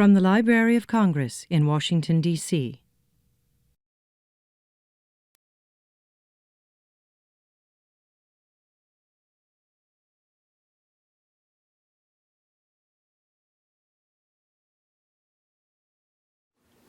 From the Library of Congress in Washington, D.C.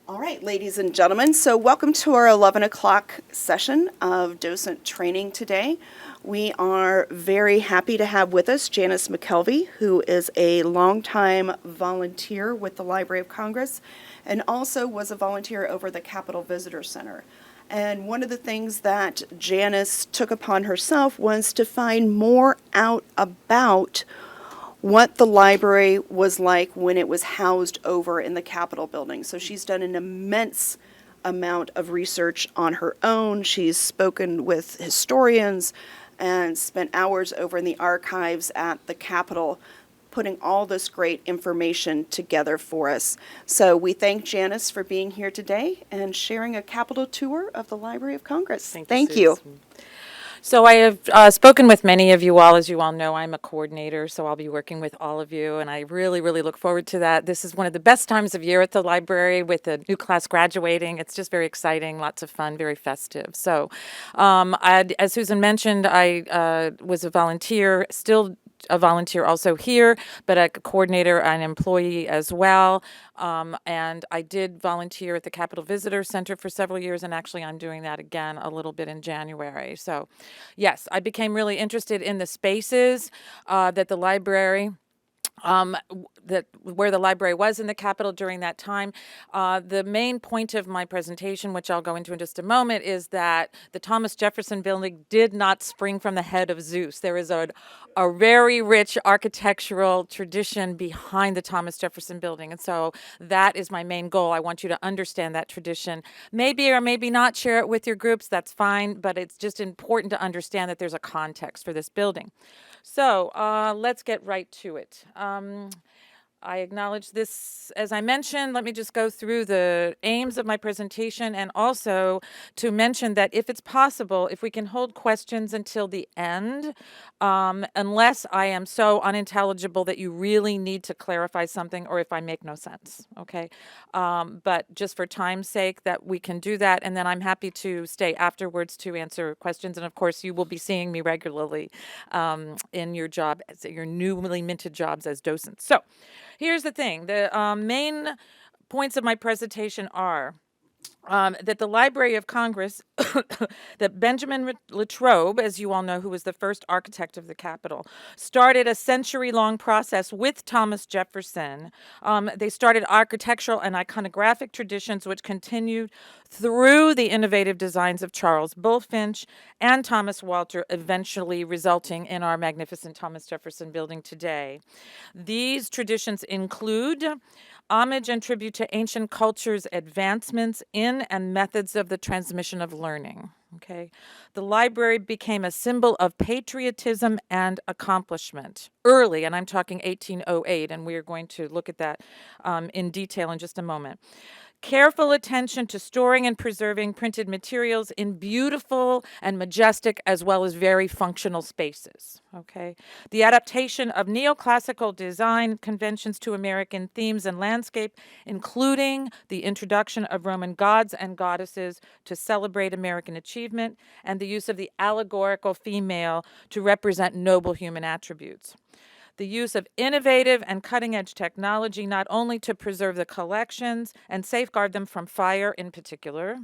All right, ladies and gentlemen, so welcome to our 11 o'clock session of docent training today. We are very happy to have with us Janice McKelvey, who is a longtime volunteer with the Library of Congress and also was a volunteer over the Capitol Visitor Center. And one of the things that Janice took upon herself was to find more out about what the library was like when it was housed over in the Capitol building. So she's done an immense amount of research on her own. She's spoken with historians and spent hours over in the archives at the Capitol putting all this great information together for us. So we thank Janice for being here today and sharing a Capitol tour of the Library of Congress. Thank you. So I have spoken with many of you all. As you all know, I'm a coordinator, so I'll be working with all of you, and I really, really look forward to that. This is one of the best times of year at the library with the new class graduating. It's just very exciting, lots of fun, very festive. So as Susan mentioned, I was a volunteer, still a volunteer also here, but a coordinator, an employee as well. And I did volunteer at the Capitol Visitor Center for several years, and actually I'm doing that again a little bit in January. So yes, I became really interested in the spaces that the library where the library was in the Capitol during that time. The main point of my presentation, which I'll go into in just a moment, is that the Thomas Jefferson Building did not spring from the head of Zeus. There is a very rich architectural tradition behind the Thomas Jefferson Building, and so that is my main goal. I want you to understand that tradition. Maybe or maybe not share it with your groups, that's fine, but it's just important to understand that there's a context for this building. So let's get right to it. I acknowledge this, as I mentioned. Let me just go through the aims of my presentation, and also to mention that if it's possible, if we can hold questions until the end, unless I am so unintelligible that you really need to clarify something, or if I make no sense, okay? But just for time's sake, that we can do that, and then I'm happy to stay afterwards to answer questions, and of course you will be seeing me regularly in your job, your newly minted jobs as docents. So here's the thing. The main points of my presentation are that the Library of Congress, that Benjamin Latrobe, as you all know, who was the first architect of the Capitol, started a century-long process with Thomas Jefferson. They started architectural and iconographic traditions which continued through the innovative designs of Charles Bulfinch and Thomas Walter, eventually resulting in our magnificent Thomas Jefferson Building today. These traditions include homage and tribute to ancient cultures' advancements in and methods of the transmission of learning. Okay, the library became a symbol of patriotism and accomplishment early, and I'm talking 1808, and we are going to look at that in detail in just a moment. Careful attention to storing and preserving printed materials in beautiful and majestic as well as very functional spaces, okay? The adaptation of neoclassical design conventions to American themes and landscape, including the introduction of Roman gods and goddesses to celebrate American achievement, and the use of the allegorical female to represent noble human attributes. The use of innovative and cutting-edge technology, not only to preserve the collections and safeguard them from fire in particular,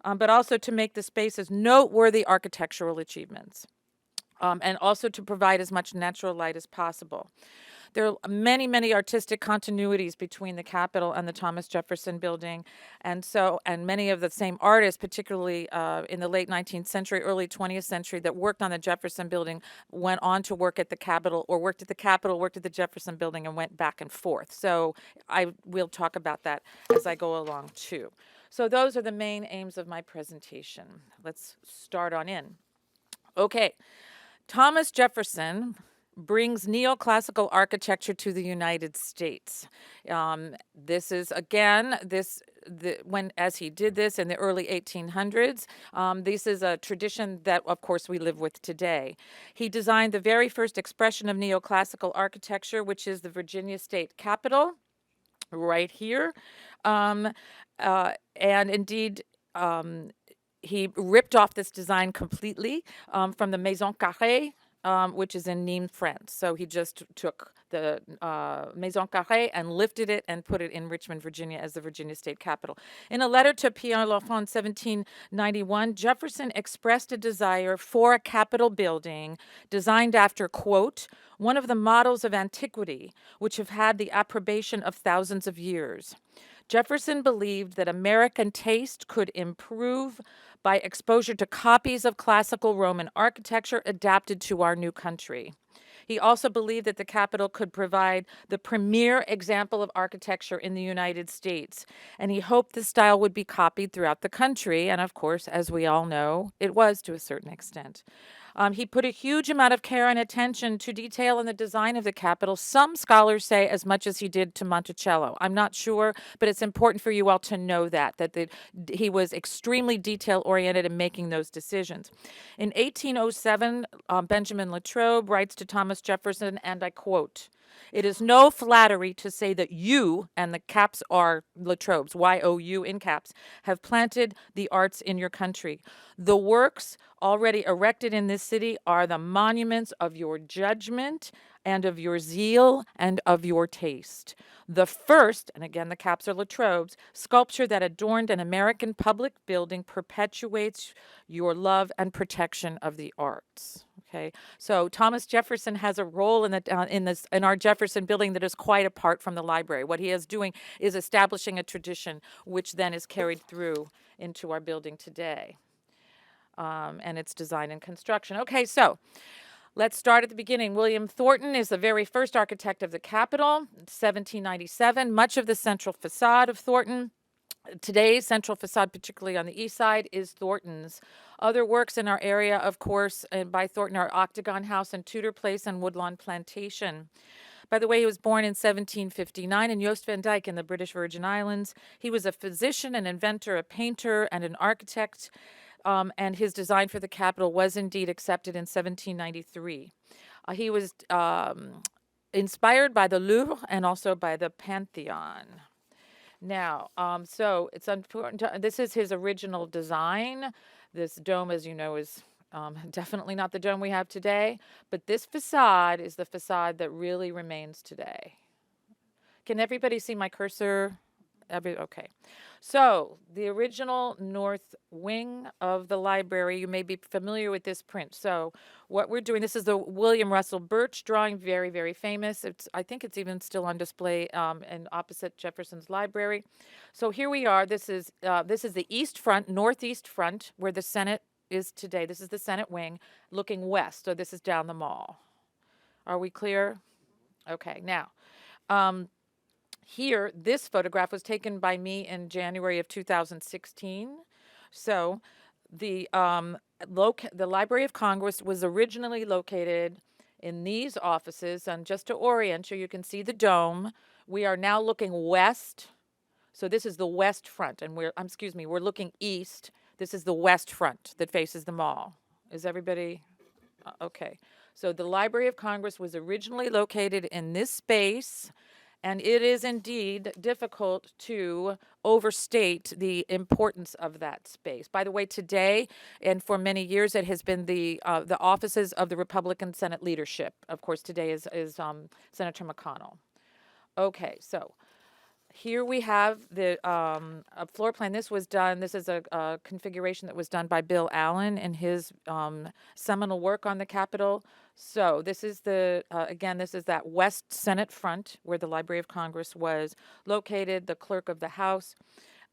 but also to make the spaces noteworthy architectural achievements, and also to provide as much natural light as possible. There are many, many artistic continuities between the Capitol and the Thomas Jefferson Building, and many of the same artists, particularly in the late 19th century, early 20th century, that worked on the Jefferson Building, went on to work at the Capitol, or worked at the Capitol, worked at the Jefferson Building, and went back and forth. So I will talk about that as I go along too. So those are the main aims of my presentation. Let's start on in. Okay, Thomas Jefferson brings neoclassical architecture to the United States. This is, again, as he did this in the early 1800s, this is a tradition that, of course, we live with today. He designed the very first expression of neoclassical architecture, which is the Virginia State Capitol, right here. And indeed, he ripped off this design completely from the Maison Carrée, which is in Nîmes, France. So he just took the Maison Carrée and lifted it and put it in Richmond, Virginia, as the Virginia State Capitol. In a letter to Pierre L'Enfant in 1791, Jefferson expressed a desire for a Capitol building designed after, quote, one of the models of antiquity, which have had the approbation of thousands of years. Jefferson believed that American taste could improve by exposure to copies of classical Roman architecture adapted to our new country. He also believed that the Capitol could provide the premier example of architecture in the United States, and he hoped the style would be copied throughout the country, and of course, as we all know, it was to a certain extent. He put a huge amount of care and attention to detail in the design of the Capitol. Some scholars say as much as he did to Monticello. I'm not sure, but it's important for you all to know that he was extremely detail-oriented in making those decisions. In 1807, Benjamin Latrobe writes to Thomas Jefferson, and I quote, "It is no flattery to say that you," and the caps are Latrobe's, Y-O-U in caps, "have planted the arts in your country. The works already erected in this city are the monuments of your judgment and of your zeal and of your taste. The first," and again the caps are Latrobe's, "sculpture that adorned an American public building perpetuates your love and protection of the arts." Okay, so Thomas Jefferson has a role in our Jefferson building that is quite apart from the library. What he is doing is establishing a tradition which then is carried through into our building today, and its design and construction. Okay, so let's start at the beginning. William Thornton is the very first architect of the Capitol, 1797. Much of the central facade of Thornton, today's central facade, particularly on the east side, is Thornton's. Other works in our area, of course, and by Thornton are Octagon House and Tudor Place and Woodlawn Plantation. By the way, he was born in 1759 in Joost van Dyke in the British Virgin Islands. He was a physician, an inventor, a painter, and an architect, and his design for the Capitol was indeed accepted in 1793. He was inspired by the Louvre and also by the Pantheon. Now, so it's important this is his original design. This dome, as you know, is definitely not the dome we have today, but this facade is the facade that really remains today. Can everybody see my cursor? Okay. So the original north wing of the library, you may be familiar with this print. So what we're doing, this is the William Russell Birch drawing, very, very famous. I think it's even still on display in opposite Jefferson's library. So here we are. This is the east front, northeast front, where the Senate is today. This is the Senate wing looking west. So this is down the mall. Are we clear? Okay. Now, here, this photograph was taken by me in January of 2016. So the Library of Congress was originally located in these offices. And just to orient you, you can see the dome. We are now looking west. So this is the west front. And we're looking east. This is the west front that faces the mall. Is everybody? Okay. So the Library of Congress was originally located in this space. And it is indeed difficult to overstate the importance of that space. By the way, today and for many years, it has been the offices of the Republican Senate leadership. Of course, today is Senator McConnell. Okay, so here we have the a floor plan. This was done. This is a configuration that was done by Bill Allen in his seminal work on the Capitol. So this is again, this is that West Senate front where the Library of Congress was located, the clerk of the House,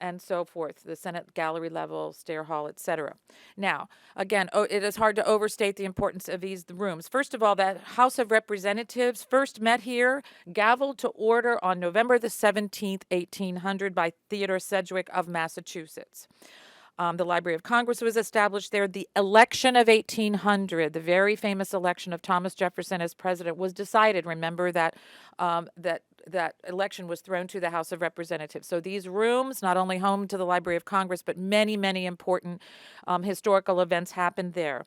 and so forth, the Senate gallery level, stair hall, etc. Now, again, it is hard to overstate the importance of these rooms. First of all, that House of Representatives first met here, gavelled to order on November the 17th, 1800 by Theodore Sedgwick of Massachusetts. The Library of Congress was established there. The election of 1800, the very famous election of Thomas Jefferson as president, was decided. Remember that that election was thrown to the House of Representatives. So these rooms, not only home to the Library of Congress, but many, many important historical events happened there.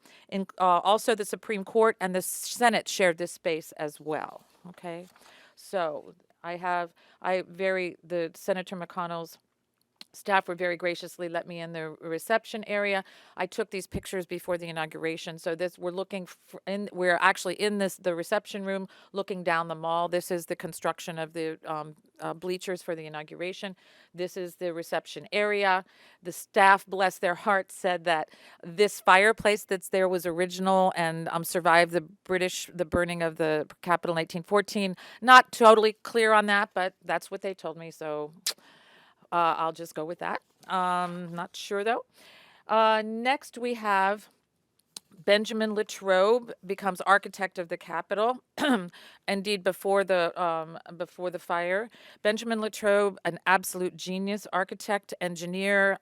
Also, the Supreme Court and the Senate shared this space as well. Okay, so The Senator McConnell's staff were very graciously let me in the reception area. I took these pictures before the inauguration. So we're actually in the reception room looking down the mall. This is the construction of the bleachers for the inauguration. This is the reception area. The staff, bless their hearts, said that this fireplace that's there was original and survived the burning of the Capitol in 1814. Not totally clear on that, but that's what they told me. So I'll just go with that. Not sure though. Next we have Benjamin Latrobe becomes architect of the Capitol. Indeed, before the fire, Benjamin Latrobe, an absolute genius, architect, engineer,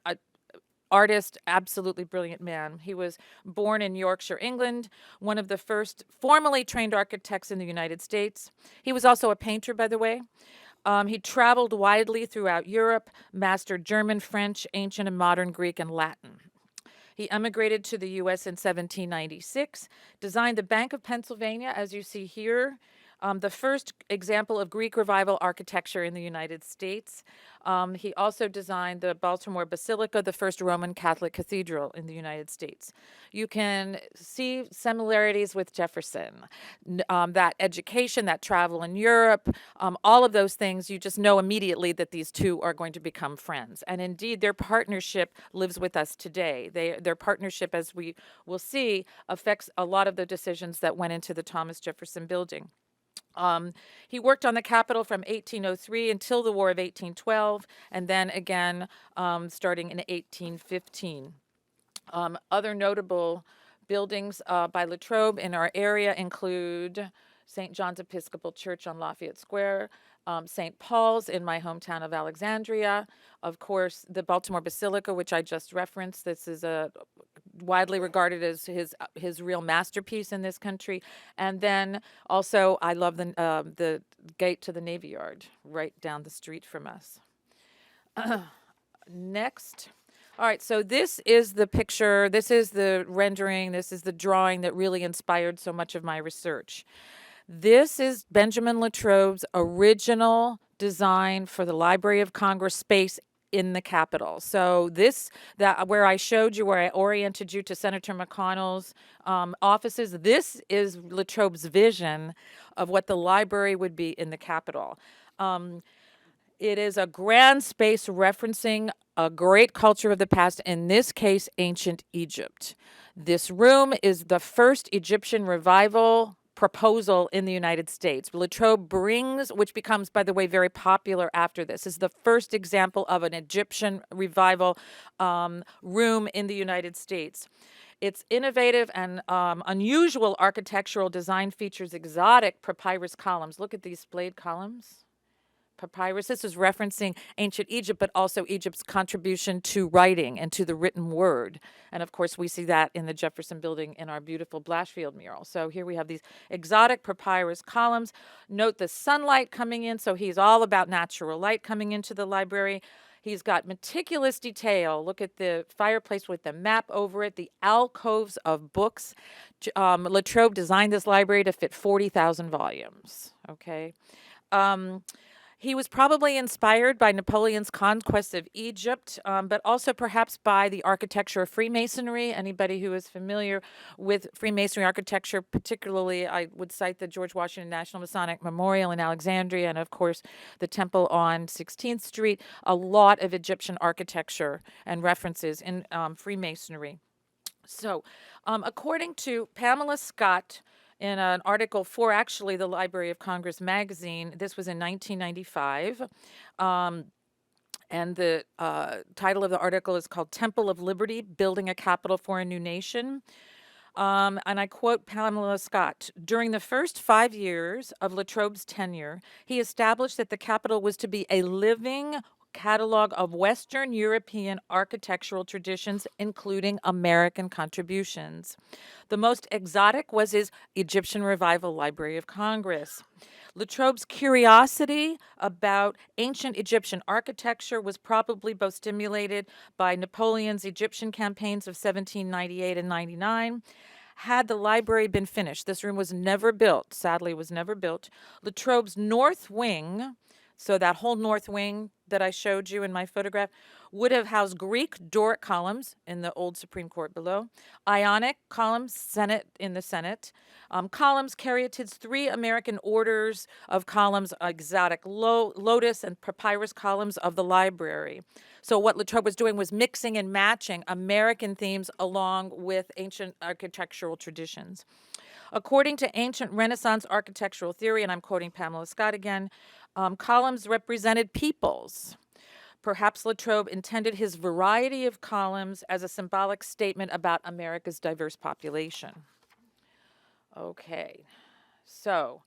artist, absolutely brilliant man. He was born in Yorkshire, England, one of the first formally trained architects in the United States. He was also a painter, by the way. He traveled widely throughout Europe, mastered German, French, ancient and modern Greek, and Latin. He emigrated to the U.S. in 1796, designed the Bank of Pennsylvania, as you see here, the first example of Greek Revival architecture in the United States. He also designed the Baltimore Basilica, the first Roman Catholic cathedral in the United States. You can see similarities with Jefferson. That education, that travel in Europe, all of those things, you just know immediately that these two are going to become friends. And indeed, their partnership lives with us today. Their partnership, as we will see, affects a lot of the decisions that went into the Thomas Jefferson Building. He worked on the Capitol from 1803 until the War of 1812, and then again starting in 1815. Other notable buildings by Latrobe in our area include St. John's Episcopal Church on Lafayette Square, St. Paul's in my hometown of Alexandria, of course, the Baltimore Basilica, which I just referenced. This is widely regarded as his real masterpiece in this country. And then also, I love the gate to the Navy Yard right down the street from us. Next. All right, so this is the picture, this is the rendering, this is the drawing that really inspired so much of my research. This is Benjamin Latrobe's original design for the Library of Congress space in the Capitol. So where I showed you, where I oriented you to Senator McConnell's offices, this is Latrobe's vision of what the library would be in the Capitol. It is a grand space referencing a great culture of the past, in this case, ancient Egypt. This room is the first Egyptian revival proposal in the United States. Latrobe brings, which becomes, by the way, very popular after this, is the first example of an Egyptian revival room in the United States. Its innovative and unusual architectural design features exotic papyrus columns. Look at these splayed columns. Papyrus. This is referencing ancient Egypt, but also Egypt's contribution to writing and to the written word. And of course, we see that in the Jefferson Building in our beautiful Blashfield mural. So here we have these exotic papyrus columns. Note the sunlight coming in. So he's all about natural light coming into the library. He's got meticulous detail. Look at the fireplace with the map over it, the alcoves of books. Latrobe designed this library to fit 40,000 volumes. Okay. He was probably inspired by Napoleon's conquest of Egypt, but also perhaps by the architecture of Freemasonry. Anybody who is familiar with Freemasonry architecture, particularly, I would cite the George Washington National Masonic Memorial in Alexandria, and of course, the temple on 16th Street. A lot of Egyptian architecture and references in Freemasonry. So, according to Pamela Scott, in an article for actually the Library of Congress magazine, this was in 1995, and the title of the article is called Temple of Liberty, Building a Capitol for a New Nation. And I quote Pamela Scott, during the first 5 years of Latrobe's tenure, he established that the Capitol was to be a living catalog of Western European architectural traditions, including American contributions. The most exotic was his Egyptian Revival Library of Congress. Latrobe's curiosity about ancient Egyptian architecture was probably both stimulated by Napoleon's Egyptian campaigns of 1798 and 99. Had the library been finished, this room was never built, sadly was never built. Latrobe's north wing So that whole north wing that I showed you in my photograph would have housed Greek Doric columns in the old Supreme Court below, Ionic columns, Senate in the Senate, columns, caryatids, 3 American orders of columns, exotic lotus and papyrus columns of the library. So what Latrobe was doing was mixing and matching American themes along with ancient architectural traditions. According to ancient Renaissance architectural theory, and I'm quoting Pamela Scott again, columns represented peoples. Perhaps Latrobe intended his variety of columns as a symbolic statement about America's diverse population. Okay, so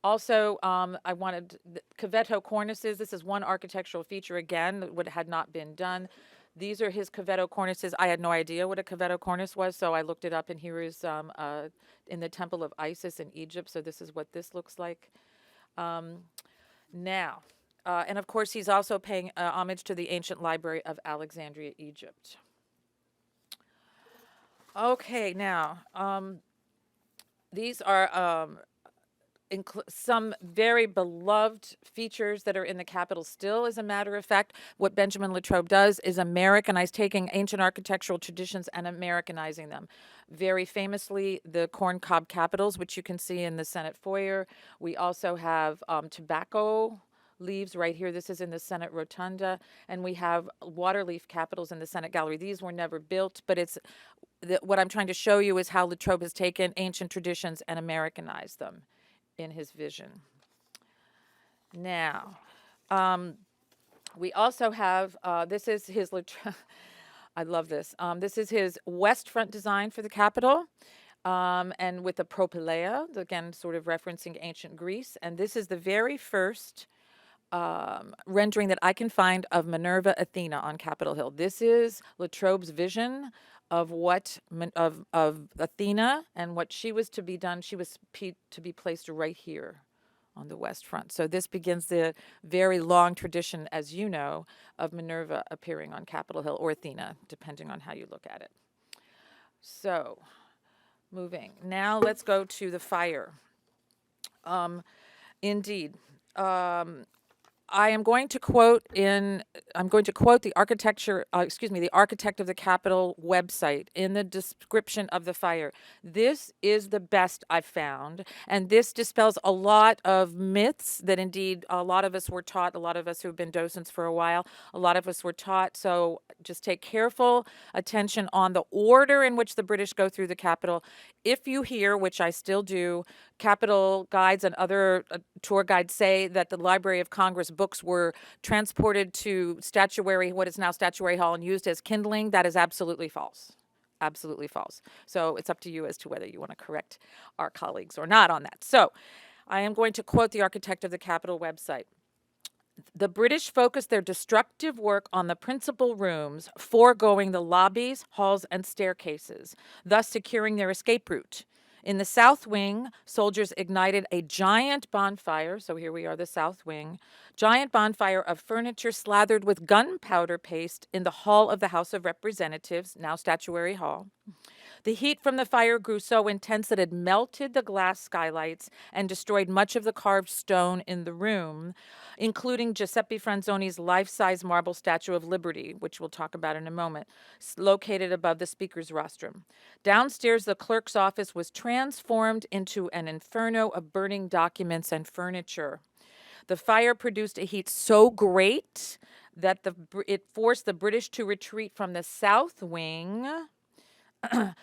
also I wanted cavetto cornices. This is one architectural feature, again, that had not been done. These are his cavetto cornices. I had no idea what a cavetto cornice was, so I looked it up, and here is in the Temple of Isis in Egypt, so this is what this looks like. Now, and of course, he's also paying homage to the ancient library of Alexandria, Egypt. Okay, now, these are some very beloved features that are in the Capitol still, as a matter of fact. What Benjamin Latrobe does is Americanize, taking ancient architectural traditions and Americanizing them. Very famously, the corn cob capitals, which you can see in the Senate foyer. We also have tobacco leaves right here. This is in the Senate Rotunda. And we have water leaf capitals in the Senate gallery. These were never built, but what I'm trying to show you is how Latrobe has taken ancient traditions and Americanized them in his vision. Now, we also have, this is his, I love this. This is his west front design for the Capitol, and with the propylaea, again, sort of referencing ancient Greece. And this is the very first rendering that I can find of Minerva Athena on Capitol Hill. This is Latrobe's vision of what of Athena and what she was to be done. She was to be placed right here on the west front. So this begins the very long tradition, as you know, of Minerva appearing on Capitol Hill, or Athena, depending on how you look at it. So, moving. Now let's go to the fire. Indeed. I'm going to quote the the architect of the Capitol website in the description of the fire. This is the best I've found, and this dispels a lot of myths that indeed a lot of us were taught, a lot of us who've been docents for a while, a lot of us were taught. So just take careful attention on the order in which the British go through the Capitol. If you hear, which I still do, Capitol guides and other tour guides say that the Library of Congress books were transported to what is now Statuary Hall, and used as kindling, that is absolutely false. Absolutely false. So it's up to you as to whether you want to correct our colleagues or not on that. So I am going to quote the architect of the Capitol website. The British focused their destructive work on the principal rooms, foregoing the lobbies, halls, and staircases, thus securing their escape route. In the south wing, soldiers ignited a giant bonfire, so here we are, the south wing, giant bonfire of furniture slathered with gunpowder paste in the hall of the House of Representatives, now Statuary Hall. The heat from the fire grew so intense that it melted the glass skylights and destroyed much of the carved stone in the room, including Giuseppe Franzoni's life-size marble statue of Liberty, which we'll talk about in a moment, located above the speaker's rostrum. Downstairs, the clerk's office was transformed into an inferno of burning documents and furniture. The fire produced a heat so great that it forced the British to retreat from the south wing,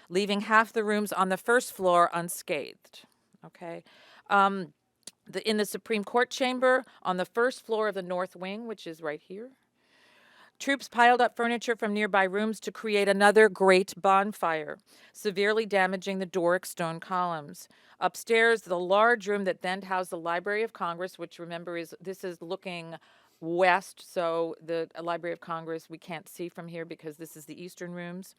leaving half the rooms on the first floor unscathed. Okay. In the Supreme Court chamber, on the first floor of the north wing, which is right here, troops piled up furniture from nearby rooms to create another great bonfire, severely damaging the Doric stone columns. Upstairs, the large room that then housed the Library of Congress, which remember this is looking west, so the Library of Congress we can't see from here because this is the eastern rooms.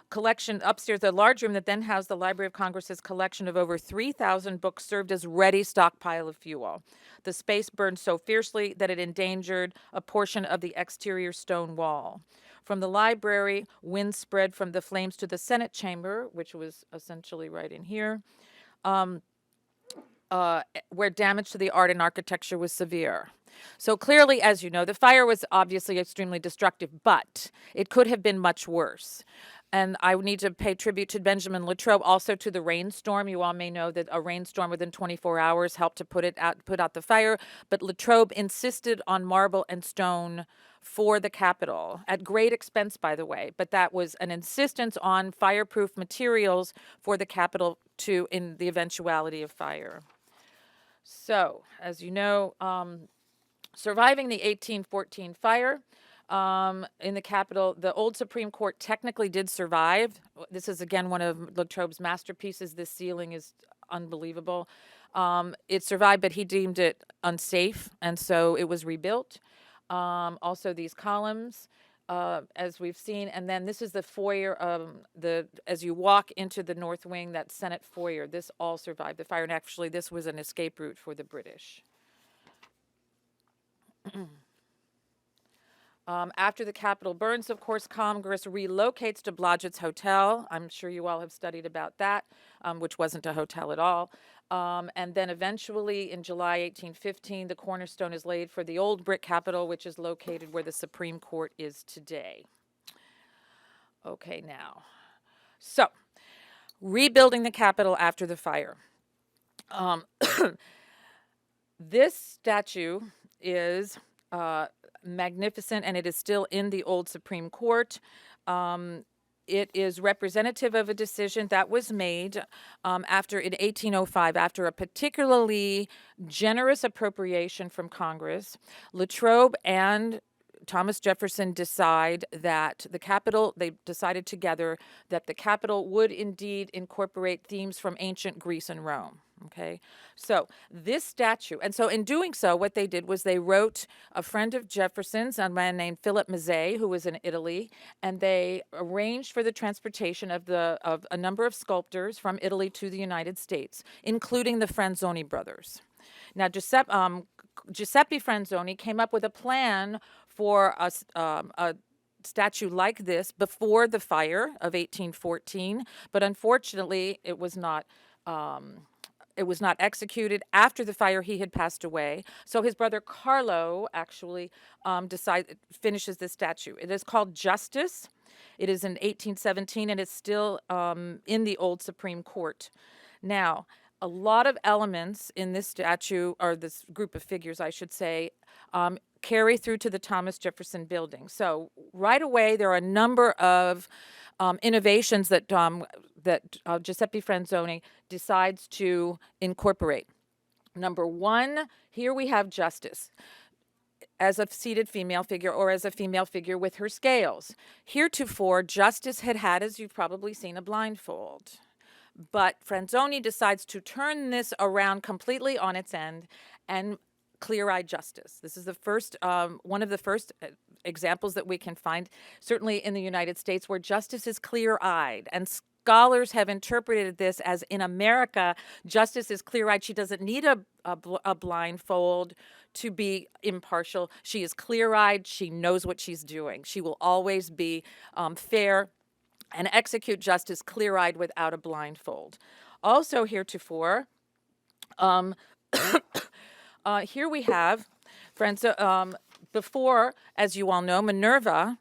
Collection upstairs, the large room that then housed the Library of Congress's collection of over 3,000 books served as ready stockpile of fuel. The space burned so fiercely that it endangered a portion of the exterior stone wall. From the library, wind spread from the flames to the Senate chamber, which was essentially right in here. where damage to the art and architecture was severe. So clearly, as you know, the fire was obviously extremely destructive, but it could have been much worse. And I need to pay tribute to Benjamin Latrobe, also to the rainstorm. You all may know that a rainstorm within 24 hours helped to put out the fire. But Latrobe insisted on marble and stone for the Capitol, at great expense, by the way. But that was an insistence on fireproof materials for the Capitol in the eventuality of fire. So, as you know, surviving the 1814 fire in the Capitol, the old Supreme Court technically did survive. This is, again, one of Latrobe's masterpieces. This ceiling is unbelievable. It survived, but he deemed it unsafe, and so it was rebuilt. Also, these columns, as we've seen, and then this is the foyer. As you walk into the north wing, that Senate foyer, this all survived the fire, and actually, this was an escape route for the British. After the Capitol burns, of course, Congress relocates to Blodgett's Hotel. I'm sure you all have studied about that, which wasn't a hotel at all. And then eventually, in July 1815, the cornerstone is laid for the old brick Capitol, which is located where the Supreme Court is today. Okay, now. So, rebuilding the Capitol after the fire. This statue is magnificent, and it is still in the old Supreme Court. It is representative of a decision that was made in 1805, after a particularly generous appropriation from Congress. Latrobe and Thomas Jefferson decide that they decided together that the Capitol would indeed incorporate themes from ancient Greece and Rome. Okay, so this statue, and so in doing so, what they did was they wrote a friend of Jefferson's, a man named Philip Mazzei, who was in Italy, and they arranged for the transportation of a number of sculptors from Italy to the United States, including the Franzoni brothers. Now, Giuseppe Franzoni came up with a plan for a statue like this before the fire of 1814, but unfortunately, it was not executed. After the fire, he had passed away. So his brother Carlo actually finishes this statue. It is called Justice. It is in 1817, and it's still in the old Supreme Court. Now, a lot of elements in this statue, or this group of figures, I should say, carry through to the Thomas Jefferson Building. So right away, there are a number of innovations that Giuseppe Franzoni decides to incorporate. Number one, here we have Justice as a seated female figure, or as a female figure with her scales. Heretofore, Justice had, as you've probably seen, a blindfold. But Franzoni decides to turn this around completely on its end and clear-eyed Justice. This is the first, one of the first examples that we can find, certainly in the United States, where Justice is clear-eyed. And scholars have interpreted this as, in America, Justice is clear-eyed. She doesn't need a blindfold to be impartial. She is clear-eyed. She knows what she's doing. She will always be fair and execute justice clear-eyed without a blindfold. Also heretofore, here we have, before, as you all know, Minerva,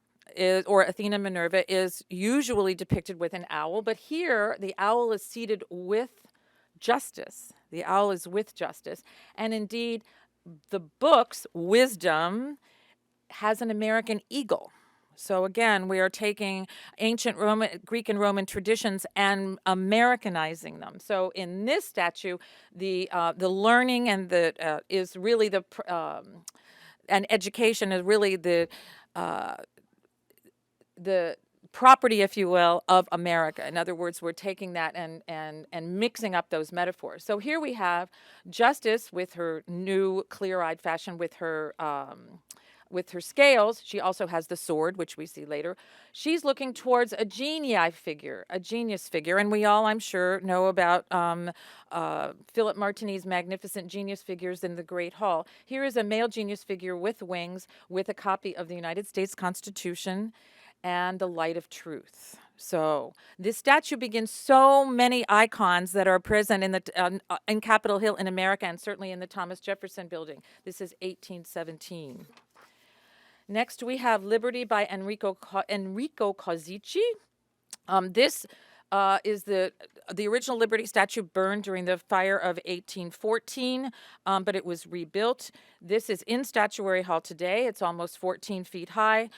or Athena Minerva, is usually depicted with an owl, but here the owl is seated with Justice. The owl is with Justice. And indeed, the book's Wisdom has an American eagle. So again, we are taking ancient Greek and Roman traditions and Americanizing them. So in this statue, the learning and is really and education is really the property, if you will, of America. In other words, we're taking that and mixing up those metaphors. So here we have Justice with her new clear-eyed fashion, with her scales. She also has the sword, which we see later. She's looking towards a genius figure, and we all, I'm sure, know about Philip Martini's magnificent genius figures in the Great Hall. Here is a male genius figure with wings, with a copy of the United States Constitution and the Light of Truth. So this statue begins so many icons that are present in Capitol Hill in America, and certainly in the Thomas Jefferson Building. This is 1817. Next, we have Liberty by Enrico Cozzici. This is the original Liberty statue burned during the fire of 1814, but it was rebuilt. This is in Statuary Hall today. It's almost 14 feet high.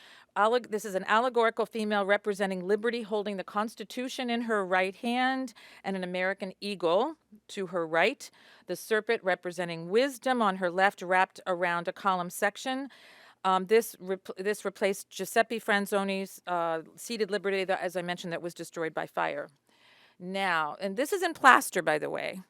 This is an allegorical female representing liberty, holding the Constitution in her right hand and an American eagle to her right. The serpent representing wisdom on her left, wrapped around a column section. This replaced Giuseppe Franzoni's Seated Liberty, that, as I mentioned, that was destroyed by fire. Now, and this is in plaster, by the way.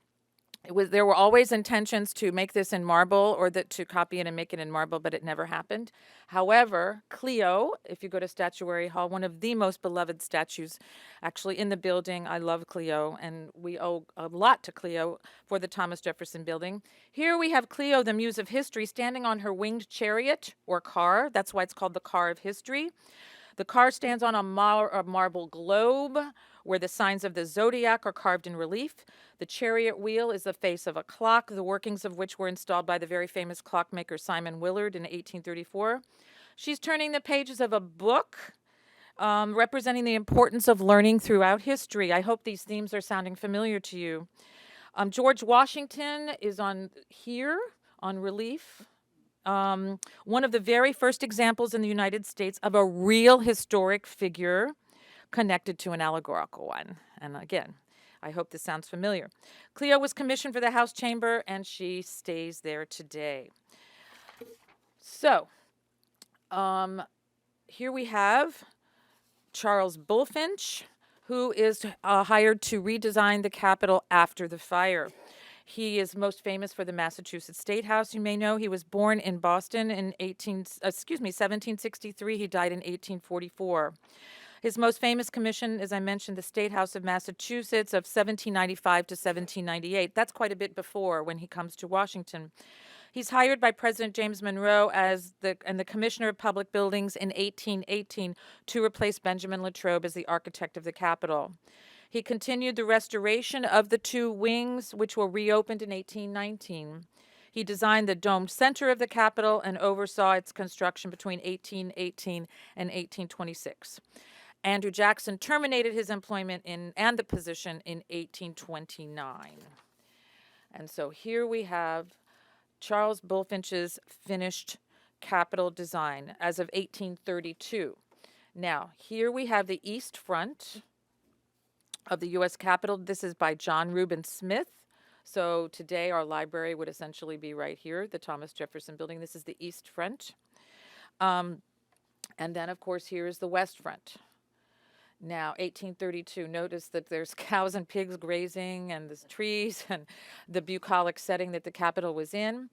There were always intentions to make this in marble, or to copy it and make it in marble, but it never happened. However, Cleo, if you go to Statuary Hall, one of the most beloved statues actually in the building. I love Cleo, and we owe a lot to Cleo for the Thomas Jefferson Building. Here we have Cleo, the muse of history, standing on her winged chariot or car. That's why it's called the Car of History. The car stands on a marble globe where the signs of the zodiac are carved in relief. The chariot wheel is the face of a clock, the workings of which were installed by the very famous clockmaker Simon Willard in 1834. She's turning the pages of a book representing the importance of learning throughout history. I hope these themes are sounding familiar to you. George Washington is on here on relief. One of the very first examples in the United States of a real historic figure connected to an allegorical one. And again, I hope this sounds familiar. Cleo was commissioned for the House Chamber, and she stays there today. So, here we have Charles Bulfinch, who is hired to redesign the Capitol after the fire. He is most famous for the Massachusetts State House. You may know he was born in Boston in 1763. He died in 1844. His most famous commission, as I mentioned, the State House of Massachusetts of 1795 to 1798. That's quite a bit before when he comes to Washington. He's hired by President James Monroe as the Commissioner of Public Buildings in 1818 to replace Benjamin Latrobe as the architect of the Capitol. He continued the restoration of the two wings, which were reopened in 1819. He designed the domed center of the Capitol and oversaw its construction between 1818 and 1826. Andrew Jackson terminated his employment and the position in 1829. And so here we have Charles Bulfinch's finished Capitol design as of 1832. Now, here we have the east front of the U.S. Capitol. This is by John Reuben Smith. So today our library would essentially be right here, the Thomas Jefferson Building. This is the east front. And then, of course, here is the west front. Now, 1832, notice that there's cows and pigs grazing, and there's trees, and the bucolic setting that the Capitol was in.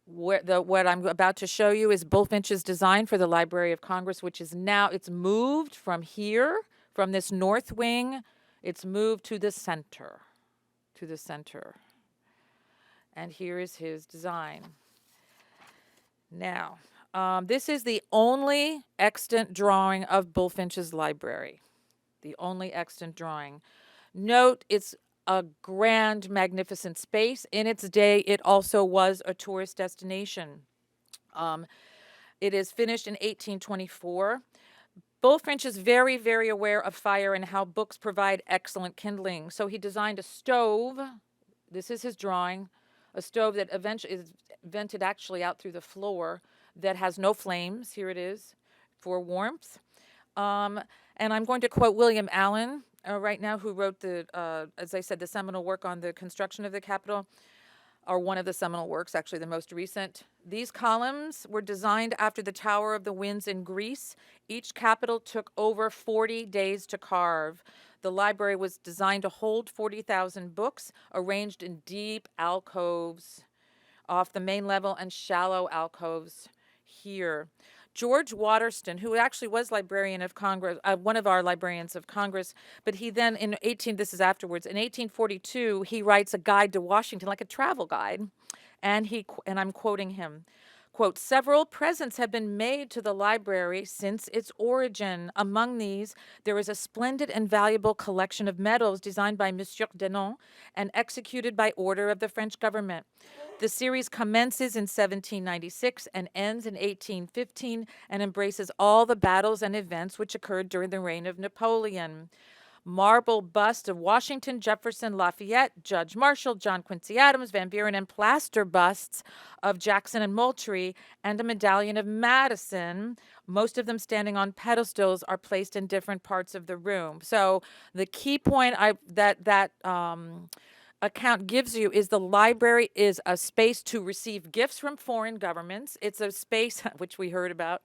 What I'm about to show you is Bulfinch's design for the Library of Congress, which is now, it's moved from here, from this north wing, it's moved to the center, And here is his design. Now, this is the only extant drawing of Bulfinch's library. The only extant drawing. Note, it's a grand, magnificent space. In its day, it also was a tourist destination. It is finished in 1824. Bulfinch is very, very aware of fire and how books provide excellent kindling. So he designed a stove. This is his drawing. A stove that eventually is vented actually out through the floor that has no flames. Here it is for warmth. And I'm going to quote William Allen right now, who wrote as I said, the seminal work on the construction of the Capitol, or one of the seminal works, actually the most recent. These columns were designed after the Tower of the Winds in Greece. Each Capitol took over 40 days to carve. The library was designed to hold 40,000 books, arranged in deep alcoves off the main level and shallow alcoves here. George Waterston, who actually was Librarian of Congress, one of our Librarians of Congress, but he then this is afterwards, in 1842, he writes a guide to Washington, like a travel guide, and I'm quoting him. Quote, several presents have been made to the library since its origin. Among these, there is a splendid and valuable collection of medals designed by Monsieur Denon and executed by order of the French government. The series commences in 1796 and ends in 1815 and embraces all the battles and events which occurred during the reign of Napoleon. Marble bust of Washington, Jefferson, Lafayette, Judge Marshall, John Quincy Adams, Van Buren, and plaster busts of Jackson and Moultrie, and a medallion of Madison, most of them standing on pedestals, are placed in different parts of the room. So the key point that account gives you is the library is a space to receive gifts from foreign governments. It's a space, which we heard about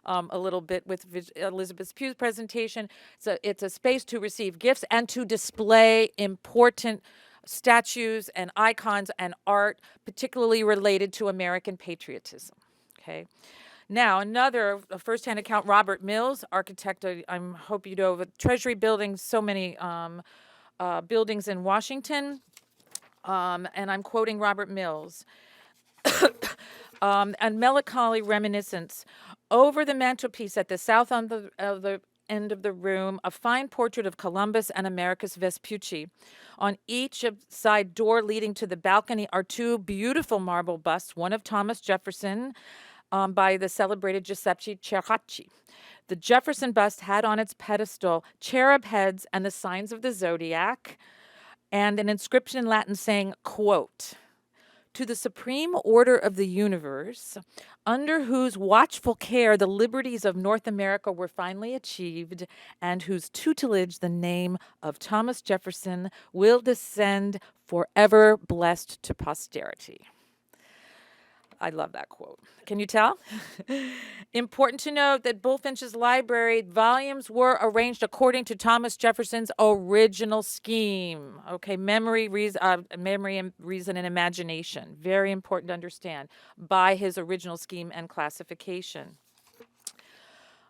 a little bit with Elizabeth Pugh's presentation. So it's a space to receive gifts and to display important statues and icons and art, particularly related to American patriotism. Okay. Now, another first-hand account, Robert Mills, architect, I hope you know, of Treasury Building, so many buildings in Washington. And I'm quoting Robert Mills. And melancholy reminiscence. Over the mantelpiece at the south end of the end of the room, a fine portrait of Columbus and Americus Vespucci. On each side door leading to the balcony are two beautiful marble busts, one of Thomas Jefferson by the celebrated Giuseppe Ceracchi. The Jefferson bust had on its pedestal cherub heads and the signs of the zodiac, and an inscription in Latin saying, quote, to the supreme order of the universe, under whose watchful care the liberties of North America were finally achieved, and whose tutelage the name of Thomas Jefferson will descend forever blessed to posterity. I love that quote. Can you tell? Important to note that Bulfinch's library volumes were arranged according to Thomas Jefferson's original scheme. Okay, memory, and reason, and imagination. Very important to understand. By his original scheme and classification.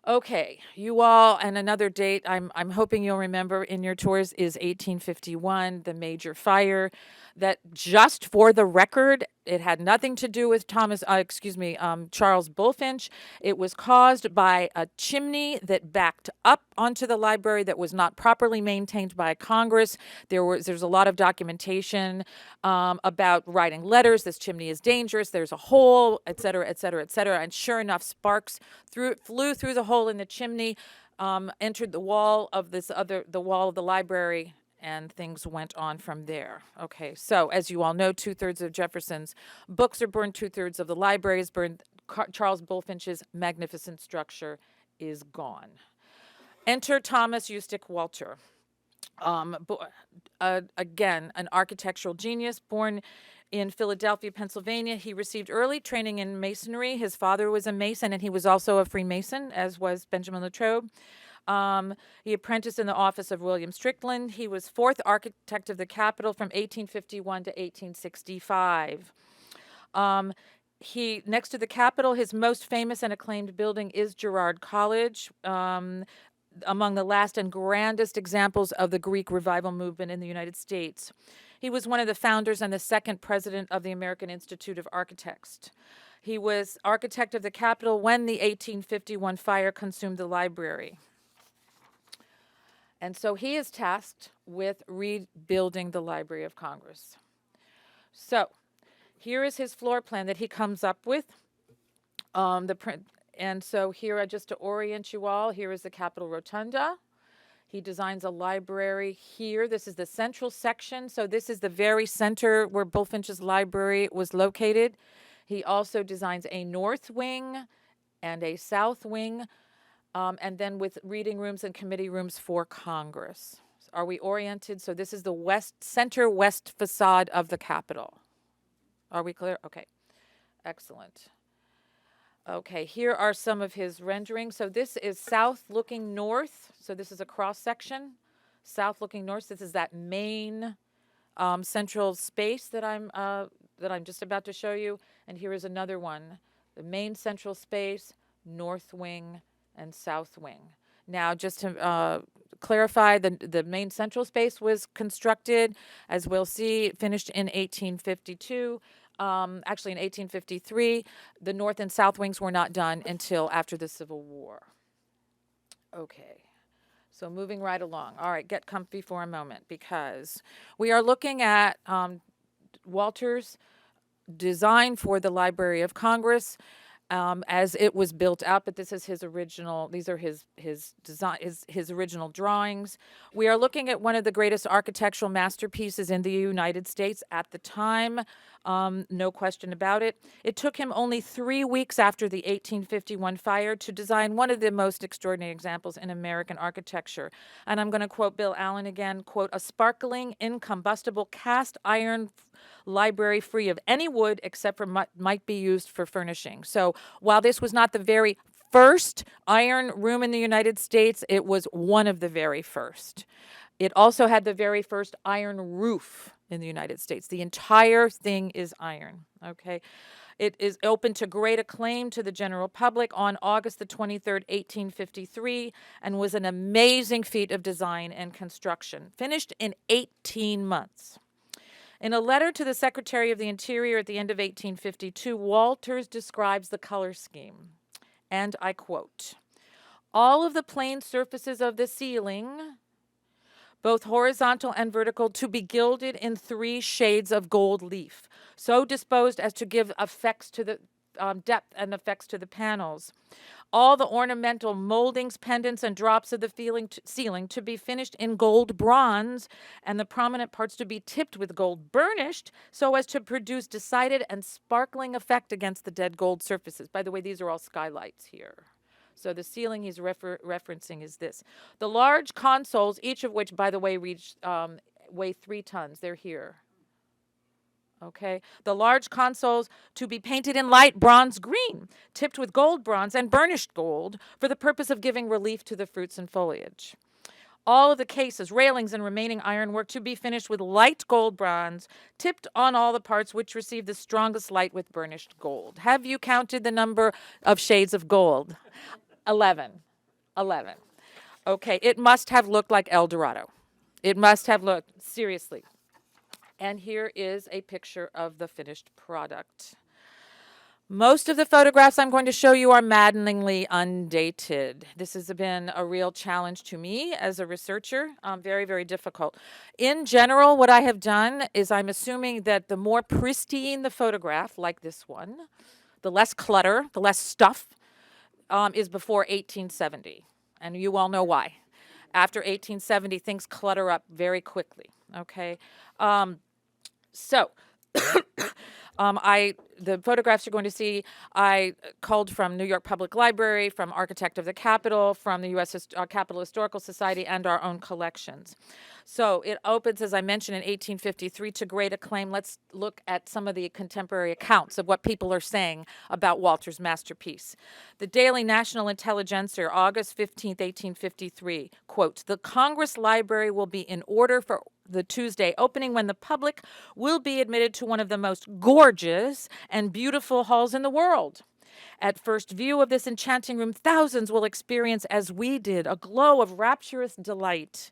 Okay, you all, and another date I'm hoping you'll remember in your tours is 1851, the major fire. That, just for the record, it had nothing to do with Charles Bulfinch. It was caused by a chimney that backed up onto the library that was not properly maintained by Congress. There's a lot of documentation about writing letters. This chimney is dangerous. There's a hole, et cetera, et cetera, et cetera. And sure enough, sparks flew through the hole in the chimney, entered the wall of the wall of the library, and things went on from there. Okay, so as you all know, 2/3 of Jefferson's books are burned, 2/3 of the library is burned. Charles Bulfinch's magnificent structure is gone. Enter Thomas Ustick Walter. Again, an architectural genius, born in Philadelphia, Pennsylvania. He received early training in masonry. His father was a mason, and he was also a Freemason, as was Benjamin Latrobe. He apprenticed in the office of William Strickland. He was fourth architect of the Capitol from 1851 to 1865. Next to the Capitol, his most famous and acclaimed building is Girard College, among the last and grandest examples of the Greek revival movement in the United States. He was one of the founders and the second president of the American Institute of Architects. He was architect of the Capitol when the 1851 fire consumed the library. And so he is tasked with rebuilding the Library of Congress. So here is his floor plan that he comes up with. And so here, just to orient you all, here is the Capitol Rotunda. He designs a library here. This is the central section. So this is the very center where Bulfinch's library was located. He also designs a north wing and a south wing, and then with reading rooms and committee rooms for Congress. Are we oriented? So this is the center west facade of the Capitol. Are we clear? Okay, excellent. Okay, here are some of his renderings. So this is south looking north. So this is a cross section, south looking north. This is that main central space that I'm just about to show you. And here is another one, the main central space, north wing and south wing. Now, just to clarify, the main central space was constructed, as we'll see, finished in 1852. actually in 1853. The north and south wings were not done until after the Civil War. Okay. So moving right along. All right, get comfy for a moment because we are looking at Walter's design for the Library of Congress as it was built out, but this is his original, these are his design, his original drawings. We are looking at one of the greatest architectural masterpieces in the United States at the time, no question about it. It took him only 3 weeks after the 1851 fire to design one of the most extraordinary examples in American architecture. And I'm going to quote Bill Allen again, quote, "a sparkling, incombustible cast iron library free of any wood except for might be used for furnishing." So while this was not the very first iron room in the United States, it was one of the very first. It also had the very first iron roof in the United States. The entire thing is iron, okay? It is open to great acclaim to the general public on August the 23rd, 1853, and was an amazing feat of design and construction, finished in 18 months. In a letter to the Secretary of the Interior at the end of 1852, Walters describes the color scheme, and I quote, "All of the plain surfaces of the ceiling, both horizontal and vertical, to be gilded in 3 shades of gold leaf, so disposed as to give effects to the depth and effects to the panels. All the ornamental moldings, pendants, and drops of the ceiling to be finished in gold bronze, and the prominent parts to be tipped with gold burnished, so as to produce decided and sparkling effect against the dead gold surfaces." By the way, these are all skylights here. So the ceiling he's referencing is this. The large consoles, each of which, by the way, weigh 3 tons. They're here. Okay, the large consoles to be painted in light bronze green, tipped with gold bronze and burnished gold for the purpose of giving relief to the fruits and foliage. All of the cases, railings, and remaining ironwork to be finished with light gold bronze, tipped on all the parts which receive the strongest light with burnished gold. Have you counted the number of shades of gold? 11. 11. Okay, it must have looked like El Dorado. It must have looked, seriously. And here is a picture of the finished product. Most of the photographs I'm going to show you are maddeningly undated. This has been a real challenge to me as a researcher, very, very difficult. In general, what I have done is I'm assuming that the more pristine the photograph, like this one, the less clutter, the less stuff, is before 1870. And you all know why. After 1870, things clutter up very quickly, okay? So, the photographs you're going to see, I culled from New York Public Library, from Architect of the Capitol, from the U.S. Capitol Historical Society, and our own collections. So it opens, as I mentioned, in 1853 to great acclaim. Let's look at some of the contemporary accounts of what people are saying about Walter's masterpiece. The Daily National Intelligencer, August 15th, 1853, quote, "The Congress Library will be in order for the Tuesday opening, when the public will be admitted to one of the most gorgeous and beautiful halls in the world. At first view of this enchanting room, thousands will experience, as we did, a glow of rapturous delight,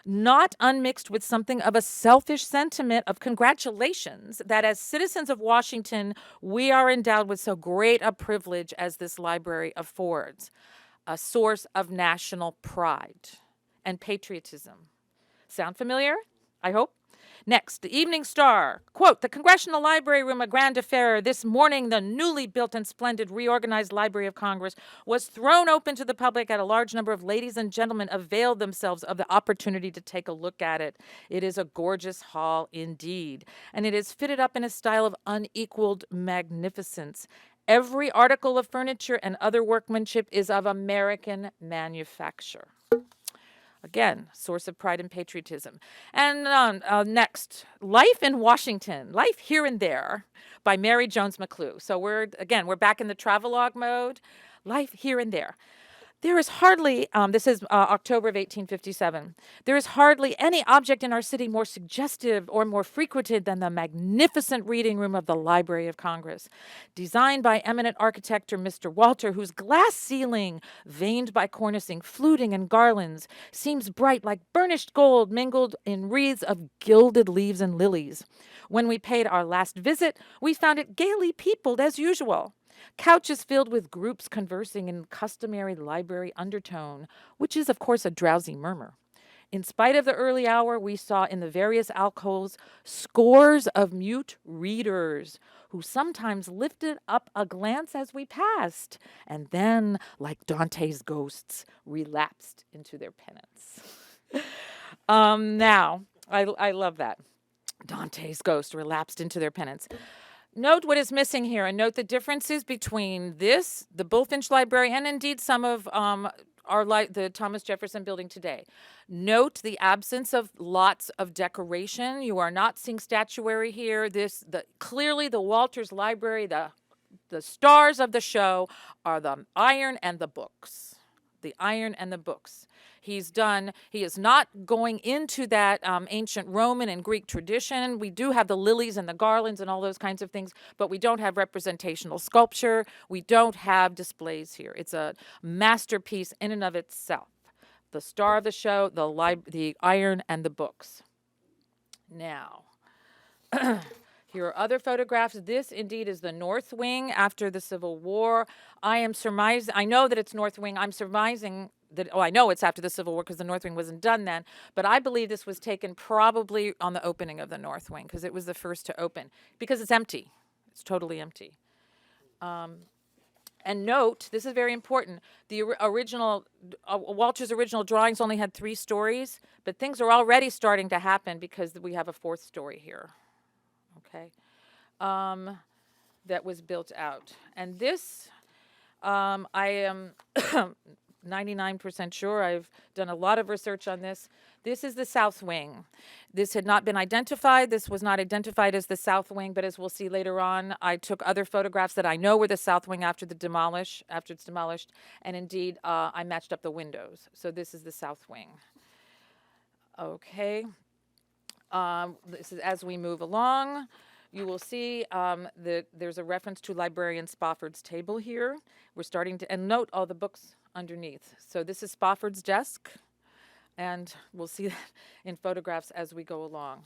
not unmixed with something of a selfish sentiment of congratulations that as citizens of Washington, we are endowed with so great a privilege as this library affords, a source of national pride and patriotism." Sound familiar? I hope. Next, the Evening Star, quote, "The Congressional Library Room, a grand affair. This morning, the newly built and splendid reorganized Library of Congress was thrown open to the public, and a large number of ladies and gentlemen availed themselves of the opportunity to take a look at it. It is a gorgeous hall indeed, and it is fitted up in a style of unequaled magnificence. Every article of furniture and other workmanship is of American manufacture." Again, source of pride and patriotism. And next, Life in Washington, Life Here and There by Mary Jones McClue. So we're back in the travelogue mode. Life Here and There. There is hardly, this is October of 1857, there is hardly any object in our city more suggestive or more frequented than the magnificent reading room of the Library of Congress. Designed by eminent architect Mr. Walter, whose glass ceiling, veined by cornicing, fluting, and garlands, seems bright like burnished gold mingled in wreaths of gilded leaves and lilies. When we paid our last visit, we found it gaily peopled as usual. Couches filled with groups conversing in customary library undertone, which is, of course, a drowsy murmur. In spite of the early hour, we saw in the various alcoves scores of mute readers who sometimes lifted up a glance as we passed, and then, like Dante's ghosts, relapsed into their penance. Now, I love that. Dante's ghost relapsed into their penance. Note what is missing here, and note the differences between this, the Bulfinch Library, and indeed some of the Thomas Jefferson Building today. Note the absence of lots of decoration. You are not seeing statuary here. Clearly the Walters Library, the stars of the show are the iron and the books. The iron and the books. He is not going into that ancient Roman and Greek tradition. We do have the lilies and the garlands and all those kinds of things, but we don't have representational sculpture. We don't have displays here. It's a masterpiece in and of itself. The star of the show, the iron and the books. Now, here are other photographs. This indeed is the North Wing after the Civil War. I know that it's North Wing. I'm surmising I know it's after the Civil War because the North Wing wasn't done then, but I believe this was taken probably on the opening of the North Wing because it was the first to open, because it's empty. It's totally empty. And note, this is very important, the original, Walter's original drawings only had 3 stories, but things are already starting to happen because we have a 4th story here, okay, that was built out. And this, I am 99% sure. I've done a lot of research on this. This is the South Wing. This had not been identified. This was not identified as the South Wing, but as we'll see later on, I took other photographs that I know were the South Wing after it's demolished, and indeed, I matched up the windows. So this is the South Wing. Okay. This is as we move along. You will see that there's a reference to Librarian Spofford's table here. We're starting to, and note all the books underneath. So this is Spofford's desk, and we'll see that in photographs as we go along.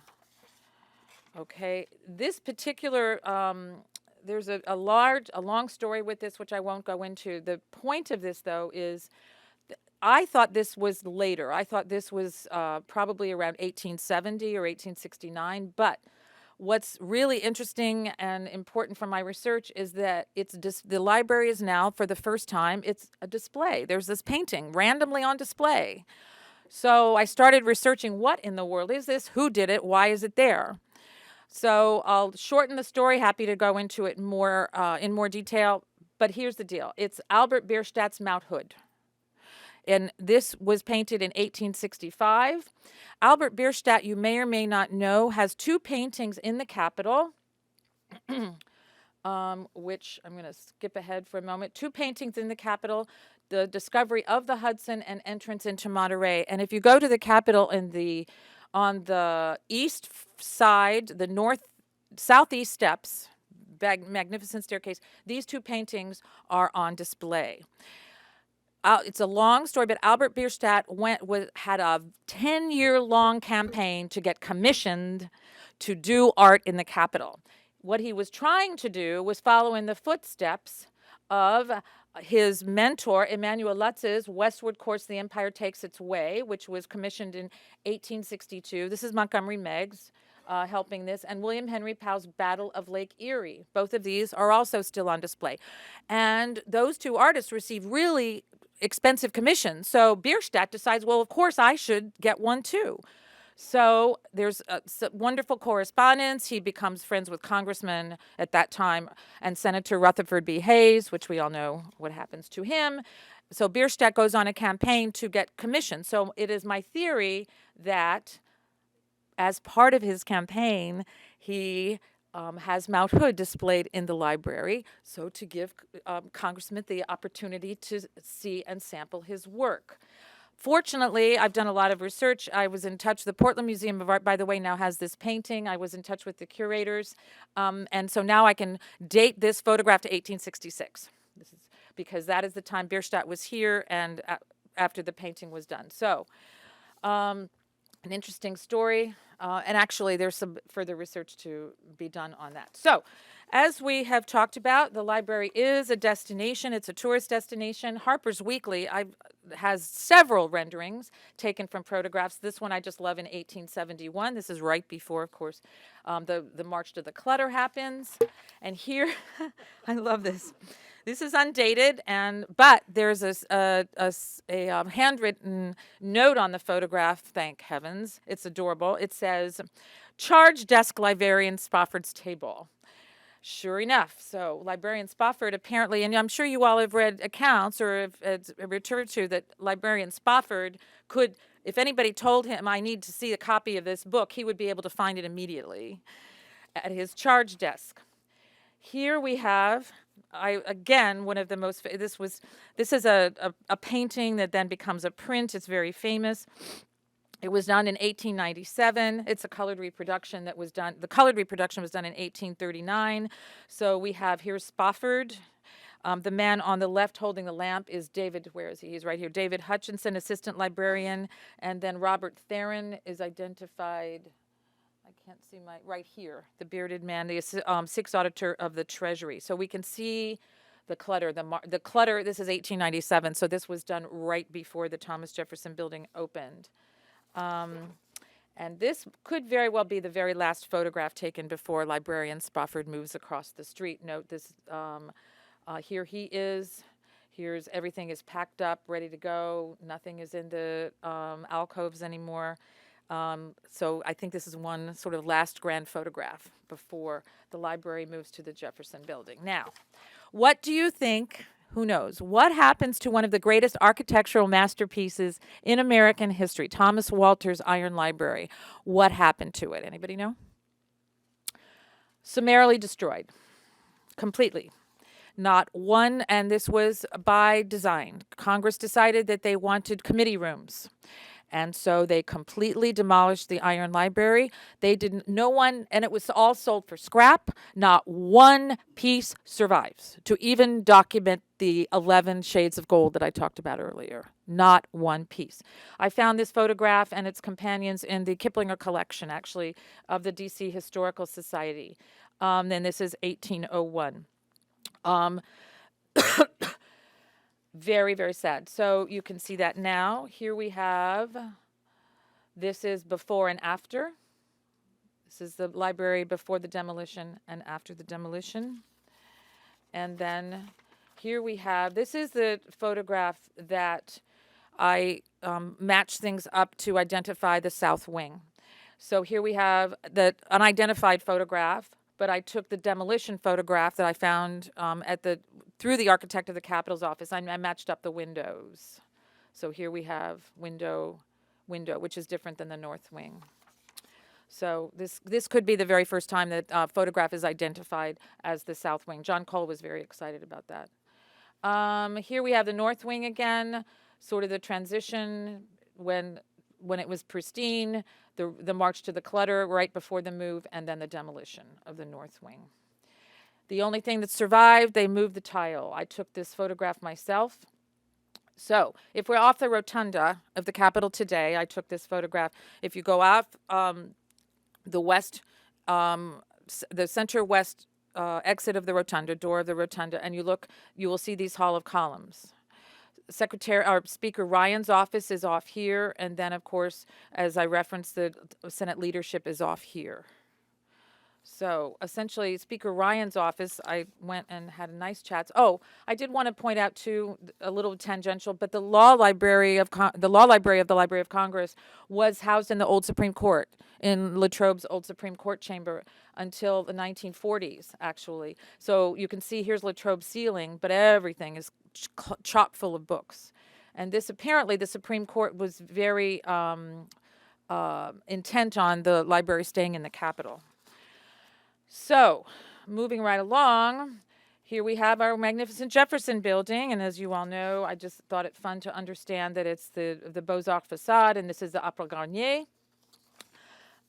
Okay, this particular, there's a long story with this, which I won't go into. The point of this, though, is I thought this was later. I thought this was probably around 1870 or 1869, but what's really interesting and important from my research is that the library is now, for the first time, it's a display. There's this painting randomly on display. So I started researching, what in the world is this? Who did it? Why is it there? So I'll shorten the story. Happy to go into it in more detail. But here's the deal. It's Albert Bierstadt's Mount Hood. And this was painted in 1865. Albert Bierstadt, you may or may not know, has 2 paintings in the Capitol, which I'm going to skip ahead for a moment. 2 paintings in the Capitol, the discovery of the Hudson and entrance into Monterey. And if you go to the Capitol on the east side, the southeast steps, magnificent staircase, these 2 paintings are on display. It's a long story, but Albert Bierstadt had a 10-year-long campaign to get commissioned to do art in the Capitol. What he was trying to do was follow in the footsteps of his mentor, Emanuel Lutz's Westward Course the Empire Takes Its Way, which was commissioned in 1862. This is Montgomery Meigs helping this, and William Henry Powell's Battle of Lake Erie. Both of these are also still on display. And those 2 artists received really expensive commissions. So Bierstadt decides, well, of course I should get one too. So there's wonderful correspondence. He becomes friends with Congressman at that time and Senator Rutherford B. Hayes, which we all know what happens to him. So Bierstadt goes on a campaign to get commissioned. So it is my theory that as part of his campaign, he has Mount Hood displayed in the library, so to give Congressman the opportunity to see and sample his work. Fortunately, I've done a lot of research. I was in touch. The Portland Museum of Art, by the way, now has this painting. I was in touch with the curators. And so now I can date this photograph to 1866. This is because that is the time Bierstadt was here and after the painting was done. So an interesting story. And actually, there's some further research to be done on that. So as we have talked about, the library is a destination. It's a tourist destination. Harpers Weekly has several renderings taken from photographs. This one I just love in 1871. This is right before, of course, the March to the Clutter happens. And here, I love this. This is undated, but there's a handwritten note on the photograph, thank heavens. It's adorable. It says, "Charge desk librarian Spofford's table." Sure enough. So Librarian Spofford apparently, and I'm sure you all have read accounts or have referred to that Librarian Spofford could, if anybody told him, I need to see a copy of this book, he would be able to find it immediately at his charge desk. Here we have, again, one of the most, this is a painting that then becomes a print. It's very famous. It was done in 1897. It's a colored reproduction that was done. The colored reproduction was done in 1839. So we have here Spofford. The man on the left holding the lamp is David, where is he? He's right here. David Hutchinson, assistant librarian. And then Robert Theron is identified, I can't see right here, the bearded man, the sixth auditor of the Treasury. So we can see the clutter, the clutter, this is 1897. So this was done right before the Thomas Jefferson Building opened. And this could very well be the very last photograph taken before Librarian Spofford moves across the street. Note this, here he is. Here's everything is packed up, ready to go. Nothing is in the alcoves anymore. So I think this is one sort of last grand photograph before the library moves to the Jefferson Building. Now, what do you think? Who knows? What happens to one of the greatest architectural masterpieces in American history, Thomas Walter's Iron Library? What happened to it? Anybody know? Summarily destroyed. Completely. Not one, and this was by design. Congress decided that they wanted committee rooms. And so they completely demolished the Iron Library. No one, and it was all sold for scrap. Not one piece survives to even document the 11 shades of gold that I talked about earlier. Not one piece. I found this photograph and its companions in the Kiplinger Collection, actually, of the D.C. Historical Society. And this is 1801. Very, very sad. So you can see that now. Here we have, this is before and after. This is the library before the demolition and after the demolition. And then here we have, this is the photograph that I matched things up to identify the south wing. So here we have the unidentified photograph, but I took the demolition photograph that I found through the architect of the Capitals office. I matched up the windows. So here we have window, which is different than the north wing. So this could be the very first time that photograph is identified as the south wing. John Cole was very excited about that. Here we have the north wing again, sort of the transition when it was pristine, the march to the clutter right before the move, and then the demolition of the north wing. The only thing that survived, they moved the tile. I took this photograph myself. So if we're off the rotunda of the Capitol today, I took this photograph. If you go off the west, the center west exit of the rotunda, door of the rotunda, and you look, you will see these Hall of Columns. Speaker Ryan's office is off here, and then, of course, as I referenced, the Senate leadership is off here. So essentially, Speaker Ryan's office, I went and had a nice chat. Oh, I did want to point out too, a little tangential, but the law library of the Library of Congress was housed in the old Supreme Court, in Latrobe's old Supreme Court chamber until the 1940s, actually. So you can see here's Latrobe's ceiling, but everything is chock full of books. And this apparently the Supreme Court was very intent on the library staying in the Capitol. So, moving right along, here we have our magnificent Jefferson Building, and as you all know, I just thought it fun to understand that it's the Beaux-Arts facade, and this is the Opera Garnier.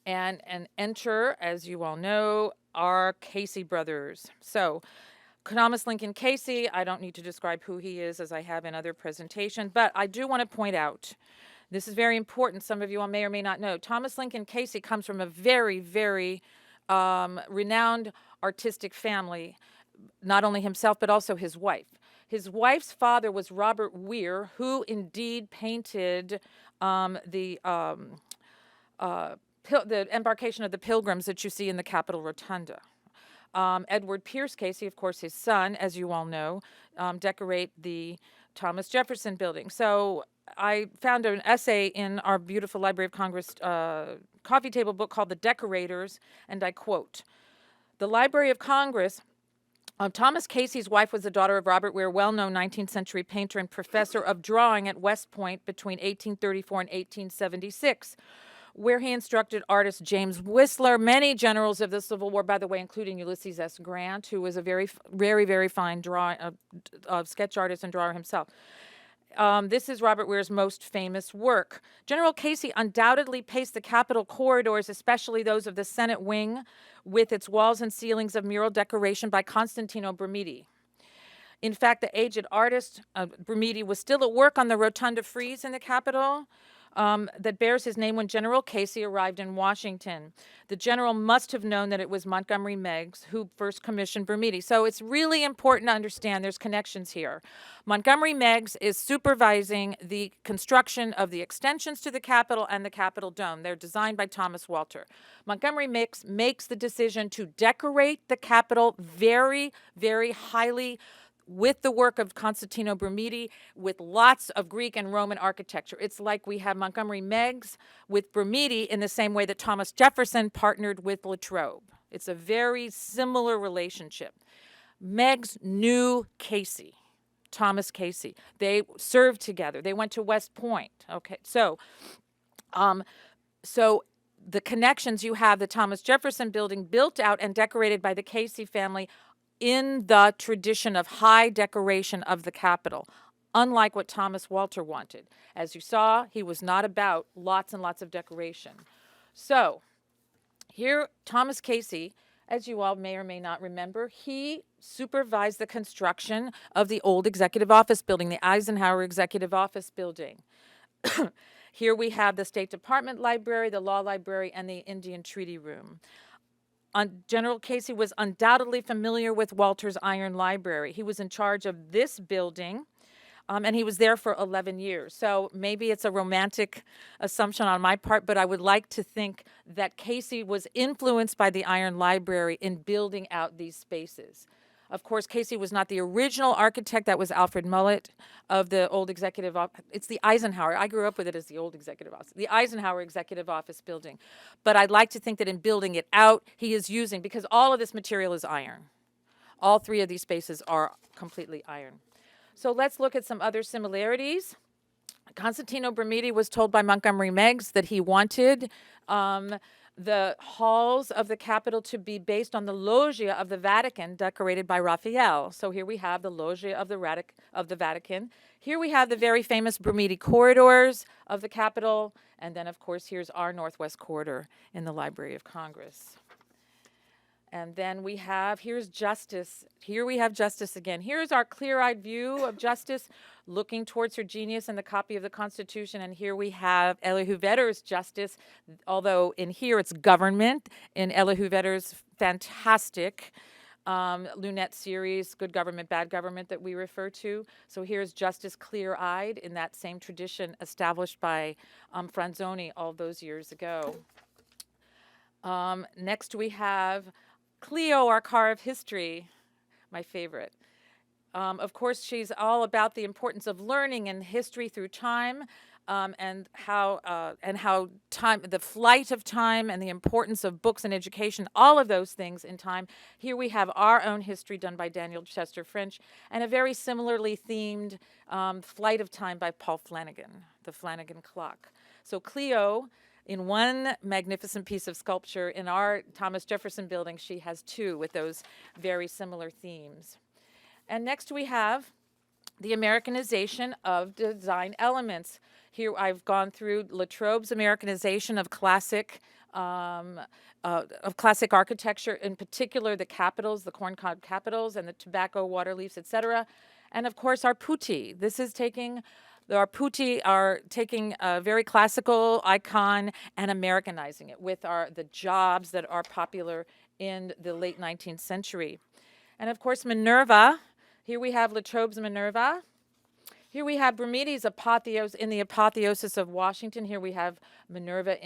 And enter, as you all know, are Casey brothers. So, Thomas Lincoln Casey, I don't need to describe who he is as I have in other presentations, but I do want to point out, this is very important, some of you all may or may not know, Thomas Lincoln Casey comes from a very, very renowned artistic family, not only himself, but also his wife. His wife's father was Robert Weir, who indeed painted the embarkation of the Pilgrims that you see in the Capitol Rotunda. Edward Pierce Casey, of course, his son, as you all know, decorate the Thomas Jefferson Building. So I found an essay in our beautiful Library of Congress coffee table book called The Decorators, and I quote, "The Library of Congress, Thomas Casey's wife was the daughter of Robert Weir, well-known 19th century painter and professor of drawing at West Point between 1834 and 1876. Where he instructed artist James Whistler, many generals of the Civil War, by the way, including Ulysses S. Grant, who was a very, very fine sketch artist and drawer himself. This is Robert Weir's most famous work. General Casey undoubtedly paced the Capitol corridors, especially those of the Senate wing, with its walls and ceilings of mural decoration by Constantino Brumidi. In fact, the aged artist, Brumidi, was still at work on the Rotunda frieze in the Capitol, that bears his name when General Casey arrived in Washington. The general must have known that it was Montgomery Meigs who first commissioned Brumidi. So it's really important to understand there's connections here. Montgomery Meigs is supervising the construction of the extensions to the Capitol and the Capitol Dome. They're designed by Thomas Walter. Montgomery Meigs makes the decision to decorate the Capitol very, very highly with the work of Constantino Brumidi, with lots of Greek and Roman architecture. It's like we have Montgomery Meigs with Brumidi in the same way that Thomas Jefferson partnered with Latrobe. It's a very similar relationship. Meigs knew Casey, Thomas Casey. They served together. They went to West Point. Okay, so the connections you have, the Thomas Jefferson Building built out and decorated by the Casey family in the tradition of high decoration of the Capitol, unlike what Thomas Walter wanted. As you saw, he was not about lots and lots of decoration. So here, Thomas Casey, as you all may or may not remember, he supervised the construction of the old Executive Office Building, the Eisenhower Executive Office Building. Here we have the State Department Library, the Law Library, and the Indian Treaty Room. General Casey was undoubtedly familiar with Walter's Iron Library. He was in charge of this building, and he was there for 11 years. So maybe it's a romantic assumption on my part, but I would like to think that Casey was influenced by the Iron Library in building out these spaces. Of course, Casey was not the original architect. That was Alfred Mullett of the old Executive Office. It's the Eisenhower. I grew up with it as the old Executive Office. The Eisenhower Executive Office Building. But I'd like to think that in building it out, he is using, because all of this material is iron. All three of these spaces are completely iron. So let's look at some other similarities. Constantino Brumidi was told by Montgomery Meigs that he wanted the halls of the Capitol to be based on the loggia of the Vatican, decorated by Raphael. So here we have the loggia of the Vatican. Here we have the very famous Brumidi corridors of the Capitol. And then, of course, here's our Northwest Corridor in the Library of Congress. And then we have, here's Justice. Here we have Justice again. Here's our clear-eyed view of Justice looking towards her genius and the copy of the Constitution. And here we have Elihu Vedder's Justice, although in here it's government. In Elihu Vedder's fantastic Lunette series, Good Government, Bad Government, that we refer to. So here's Justice clear-eyed in that same tradition established by Franzoni all those years ago. Next we have Cleo, our car of history, my favorite. Of course, she's all about the importance of learning and history through time, and how time, the flight of time, and the importance of books and education, all of those things in time. Here we have our own history done by Daniel Chester French, and a very similarly themed Flight of Time by Paul Flanagan, the Flanagan Clock. So Cleo in one magnificent piece of sculpture. In our Thomas Jefferson building, she has two with those very similar themes. And next we have the Americanization of design elements. Here I've gone through Latrobe's Americanization of classic architecture, in particular the capitals, the corncob capitals and the tobacco water leaves, etc. And of course our putti. Our putti are taking a very classical icon and Americanizing it with the jobs that are popular in the late 19th century. And of course Minerva. Here we have Latrobe's Minerva. Here we have Bermudi's in the apotheosis of Washington. Here we have Minerva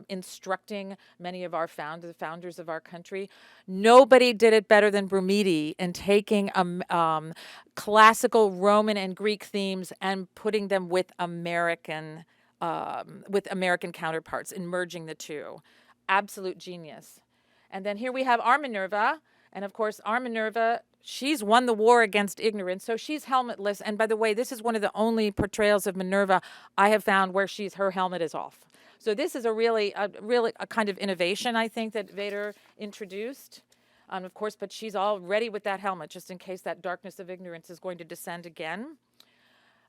instructing many of our founders of our country. Nobody did it better than Bermuda in taking classical Roman and Greek themes and putting them with American counterparts, and merging the two. Absolute genius. And then here we have our Minerva. And of course, our Minerva, she's won the war against ignorance, so she's helmetless. And by the way, this is one of the only portrayals of Minerva I have found where her helmet is off. So this is a really kind of innovation, I think, that Vader introduced. Of course, but she's all ready with that helmet, just in case that darkness of ignorance is going to descend again.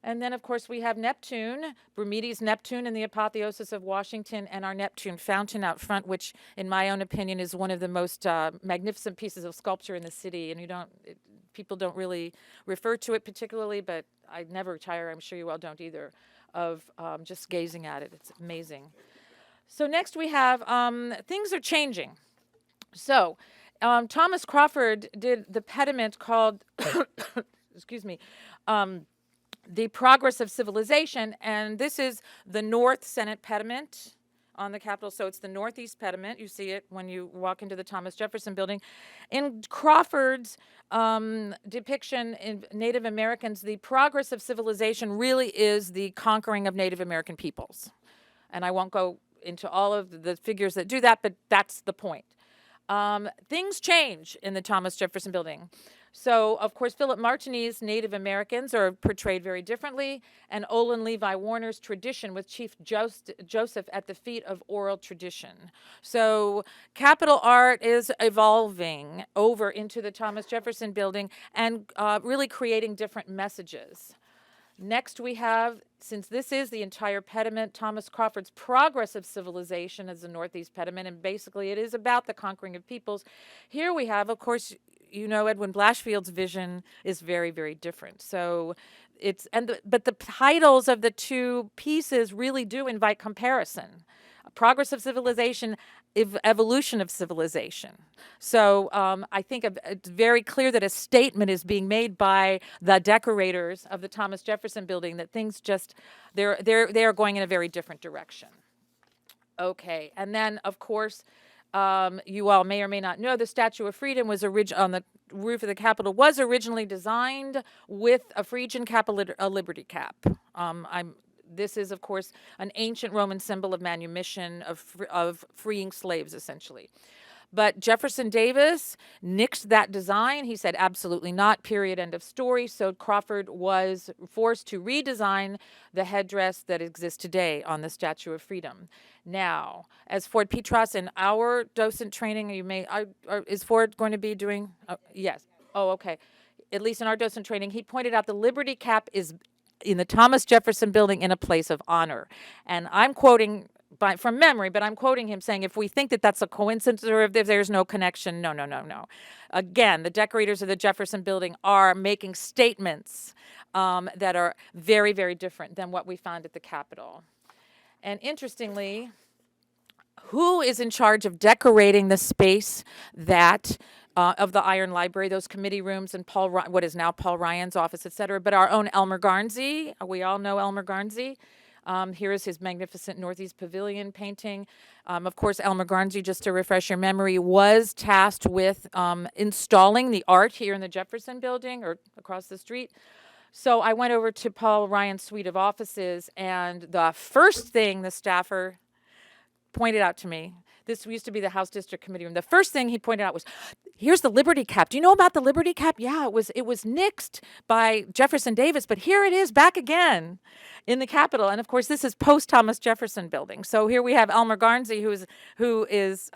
And then, of course, we have Neptune, Bermudi's Neptune in the apotheosis of Washington, and our Neptune fountain out front, which, in my own opinion, is one of the most magnificent pieces of sculpture in the city. And people don't really refer to it particularly, but I never tire, I'm sure you all don't either, of just gazing at it. It's amazing. So next we have, things are changing. So Thomas Crawford did the pediment called, excuse me, The Progress of Civilization, and this is the North Senate pediment on the Capitol. So it's the northeast pediment. You see it when you walk into the Thomas Jefferson Building. In Crawford's depiction in Native Americans, the progress of civilization really is the conquering of Native American peoples. And I won't go into all of the figures that do that, but that's the point. Things change in the Thomas Jefferson Building. So, of course, Philip Martiny's Native Americans are portrayed very differently, and Olin Levi Warner's tradition with Chief Joseph at the feet of oral tradition. So, Capitol art is evolving over into the Thomas Jefferson Building and really creating different messages. Next we have, since this is the entire pediment, Thomas Crawford's Progress of Civilization as the Northeast pediment, and basically it is about the conquering of peoples. Here we have, of course, you know, Edwin Blashfield's vision is very, very different. So but the titles of the two pieces really do invite comparison. Progress of Civilization, Evolution of Civilization. So I think it's very clear that a statement is being made by the decorators of the Thomas Jefferson Building that things they are going in a very different direction. Okay, and then of course, you all may or may not know the Statue of Freedom was on the roof of the Capitol was originally designed with a Phrygian cap, a liberty cap. This is, of course, an ancient Roman symbol of manumission, of freeing slaves, essentially. But Jefferson Davis nixed that design. He said, absolutely not, period, end of story. So Crawford was forced to redesign the headdress that exists today on the Statue of Freedom. Now, as Ford Petras in our docent training, is Ford going to be doing? Yes. Oh, okay. At least in our docent training, he pointed out the Liberty Cap is in the Thomas Jefferson Building in a place of honor. And I'm quoting from memory, but I'm quoting him saying, if we think that that's a coincidence or if there's no connection, no. Again, the decorators of the Jefferson Building are making statements that are very, very different than what we found at the Capitol. And interestingly, who is in charge of decorating the space that of the Iron Library, those committee rooms, and what is now Paul Ryan's office, et cetera, but our own Elmer Garnsey. We all know Elmer Garnsey. Here is his magnificent Northeast Pavilion painting. Of course, Elmer Garnsey, just to refresh your memory, was tasked with installing the art here in the Jefferson Building or across the street. So I went over to Paul Ryan's suite of offices, and the first thing the staffer pointed out to me, this used to be the House District Committee room. The first thing he pointed out was, here's the Liberty Cap. Do you know about the Liberty Cap? Yeah, it was nixed by Jefferson Davis, but here it is back again. in the Capitol. And of course, this is post Thomas Jefferson Building. So here we have Elmer Garn, who is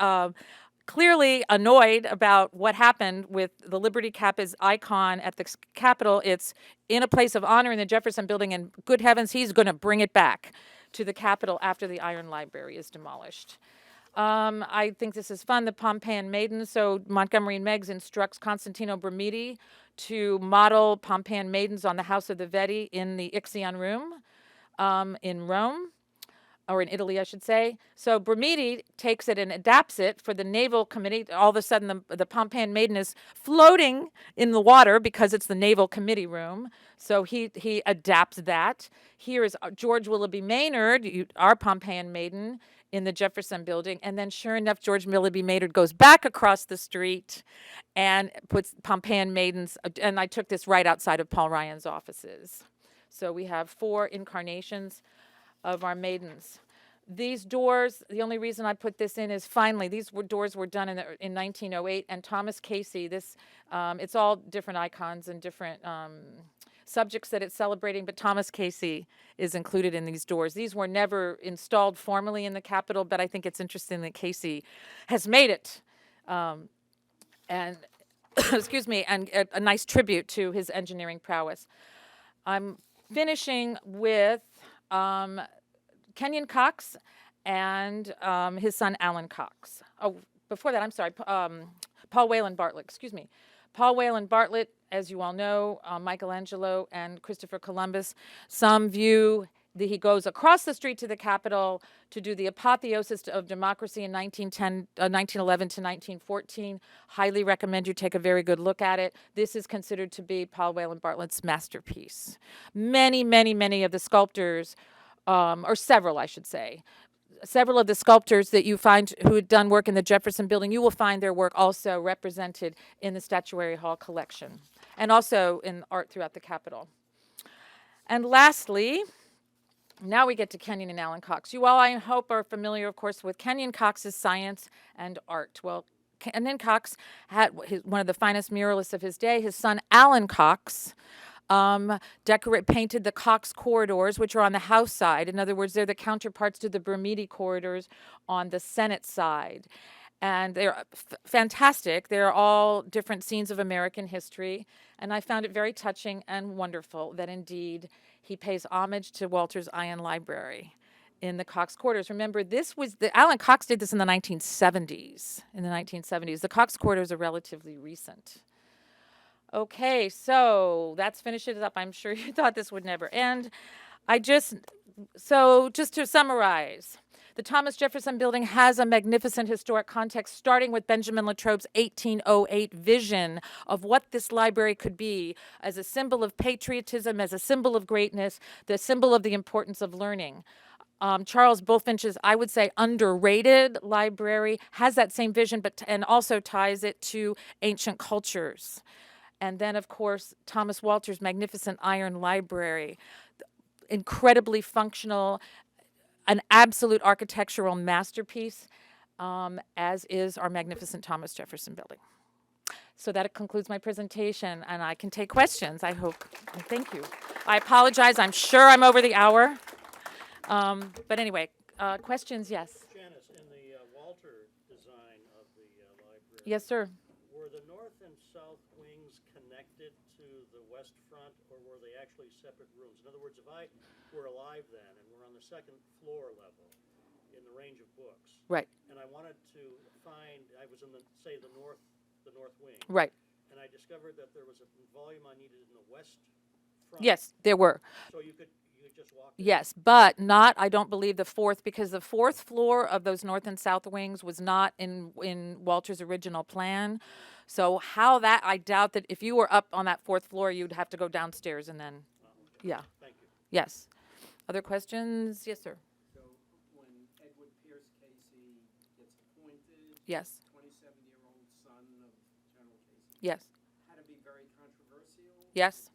clearly annoyed about what happened with the Liberty Cap as icon at the Capitol. It's in a place of honor in the Jefferson Building, and good heavens, he's going to bring it back to the Capitol after the Iron Library is demolished. I think this is fun, the Pompeian Maiden. So Montgomery Meigs instructs Constantino Brumidi to model Pompeian Maidens on the House of the Veti in the Ixion Room in Rome, or in Italy, I should say. So Brumidi takes it and adapts it for the Naval Committee. All of a sudden, the Pompeian Maiden is floating in the water because it's the Naval Committee room. So he adapts that. Here is George Willoughby Maynard, our Pompeian Maiden, in the Jefferson Building. And then sure enough, George Willoughby Maynard goes back across the street and puts Pompeian Maidens, and I took this right outside of Paul Ryan's offices. So we have 4 incarnations of our maidens. These doors, the only reason I put this in is finally, doors were done in 1908, and Thomas Casey, it's all different icons and different subjects that it's celebrating, but Thomas Casey is included in these doors. These were never installed formally in the Capitol, but I think it's interesting that Casey has made it. And excuse me, and a nice tribute to his engineering prowess. I'm finishing with Kenyon Cox and his son Alan Cox. Oh, before that, I'm sorry, Paul Wayland Bartlett, excuse me. Paul Wayland Bartlett, as you all know, Michelangelo and Christopher Columbus. Some view that he goes across the street to the Capitol to do the apotheosis of democracy in 1911 to 1914. Highly recommend you take a very good look at it. This is considered to be Paul Wayland Bartlett's masterpiece. Many, many, many of the sculptors, or several, I should say, several of the sculptors that you find who had done work in the Jefferson Building, you will find their work also represented in the Statuary Hall collection and also in art throughout the Capitol. And lastly, now we get to Kenyon and Alan Cox. You all, I hope, are familiar, of course, with Kenyon Cox's science and art. Well, Kenyon Cox had one of the finest muralists of his day. His son, Alan Cox, painted the Cox corridors, which are on the House side. In other words, they're the counterparts to the Brumidi corridors on the Senate side. And they're fantastic. They're all different scenes of American history. And I found it very touching and wonderful that indeed he pays homage to Walter's Iron Library in the Cox corridors. Remember, Alan Cox did this in the 1970s. The Cox corridors are relatively recent. Okay, so that's finished it up. I'm sure you thought this would never end. Just to summarize, the Thomas Jefferson Building has a magnificent historic context, starting with Benjamin Latrobe's 1808 vision of what this library could be as a symbol of patriotism, as a symbol of greatness, the symbol of the importance of learning. Charles Bulfinch's, I would say, underrated library has that same vision, and also ties it to ancient cultures. And then, of course, Thomas Walter's magnificent Iron Library, incredibly functional, an absolute architectural masterpiece, as is our magnificent Thomas Jefferson Building. So that concludes my presentation, and I can take questions, I hope. And thank you. I apologize. I'm sure I'm over the hour. But anyway, questions, yes. Janice, in the Walter design of the library, Yes, sir. were the north and south wings connected to the west front, or were they actually separate rooms? In other words, if I were alive then and we're on the second floor level in the range of books, Right, and I wanted to find, I was in the north wing, right. and I discovered that there was a volume I needed in the west front. Yes, there were. So you could just walk in. Yes, but not, I don't believe, the fourth, because the fourth floor of those north and south wings was not in Walter's original plan. So I doubt that if you were up on that fourth floor, you'd have to go downstairs and then, yeah. Thank you. Yes. Other questions? Yes, sir. So when Edward Pierce Casey gets appointed, Yes. 27-year-old son of General Casey, Yes. had to be very controversial. Yes.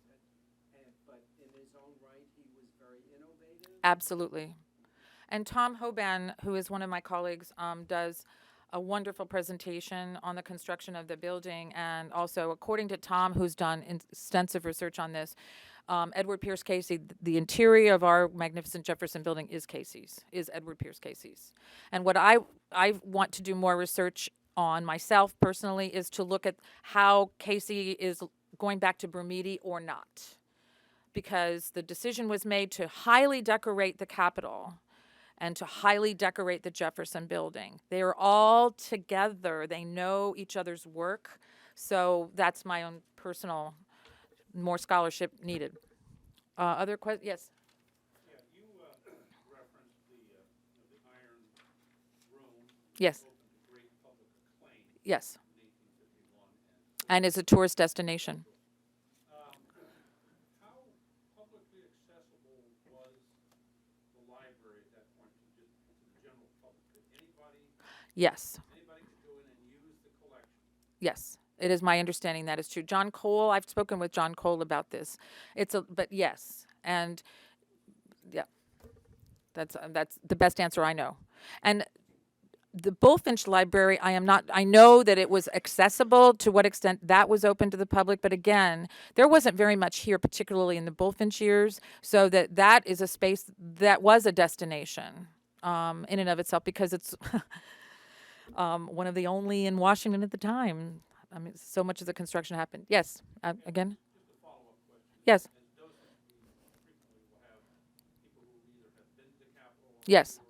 But in his own right, he was very innovative. Absolutely. And Tom Hoban, who is one of my colleagues, does a wonderful presentation on the construction of the building. And also, according to Tom, who's done extensive research on this, Edward Pierce Casey, the interior of our magnificent Jefferson Building is Casey's, is Edward Pierce Casey's. And what I want to do more research on myself personally is to look at how Casey is going back to Bermuda or not. Because the decision was made to highly decorate the Capitol and to highly decorate the Jefferson Building. They are all together. They know each other's work. So that's my own personal, more scholarship needed. Other questions? Yes. Yeah, you referenced the Iron Room. Yes. Opened to great public acclaim Yes. in 1851. And it's a tourist destination. How publicly accessible was the library at that point to the general public? Could anybody Yes. could go in and use the collection? Yes. It is my understanding that is true. John Cole, I've spoken with John Cole about this. But yes. And yeah, that's the best answer I know. And the Bulfinch Library, I know that it was accessible. To what extent that was open to the public, but again, there wasn't very much here, particularly in the Bulfinch years, so that is a space that was a destination in and of itself, because it's one of the only in Washington at the time. I mean, so much of the construction happened. Yes, again? Just a follow-up question. Yes, As docents, we frequently will have people who either have been to the Capitol yes,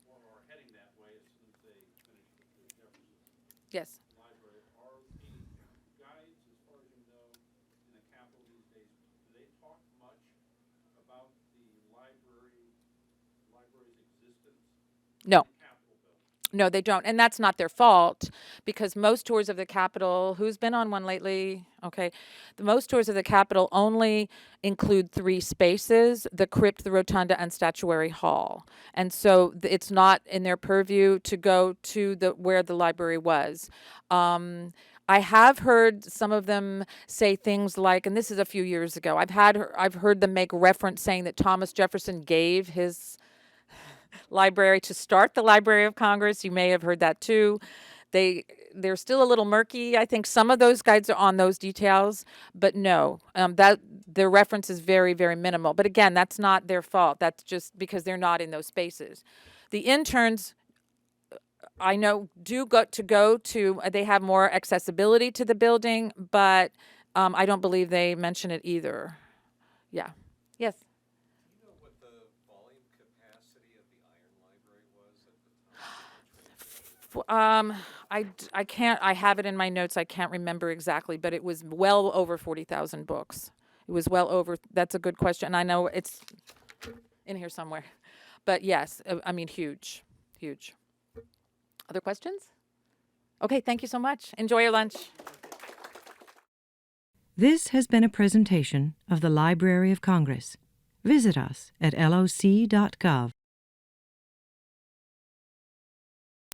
or are heading that way as soon as they finish with the Jefferson yes. Library. Are the guides, as far as you know, in the Capitol these days, do they talk much about the library's existence? No. In the Capitol building? No, they don't. And that's not their fault, because most tours of the Capitol, who's been on one lately? Okay. Most tours of the Capitol only include 3 spaces: the crypt, the rotunda, and statuary hall. And so it's not in their purview to go to where the library was. I have heard some of them say things like, and this is a few years ago, I've heard them make reference saying that Thomas Jefferson gave his library to start the Library of Congress. You may have heard that too. They're still a little murky. I think some of those guides are on those details, but no, that their reference is very, very minimal. But again, that's not their fault. That's just because they're not in those spaces. The interns, I know, do go to. They have more accessibility to the building, but I don't believe they mention it either. Yeah. Yes. Do you know what the volume capacity of the Iron Library was at the time? I can't. I have it in my notes. I can't remember exactly, but it was well over 40,000 books. It was well over. That's a good question. I know it's in here somewhere, but yes, I mean, huge, huge. Other questions? Okay, thank you so much. Enjoy your lunch. This has been a presentation of the Library of Congress. Visit us at loc.gov.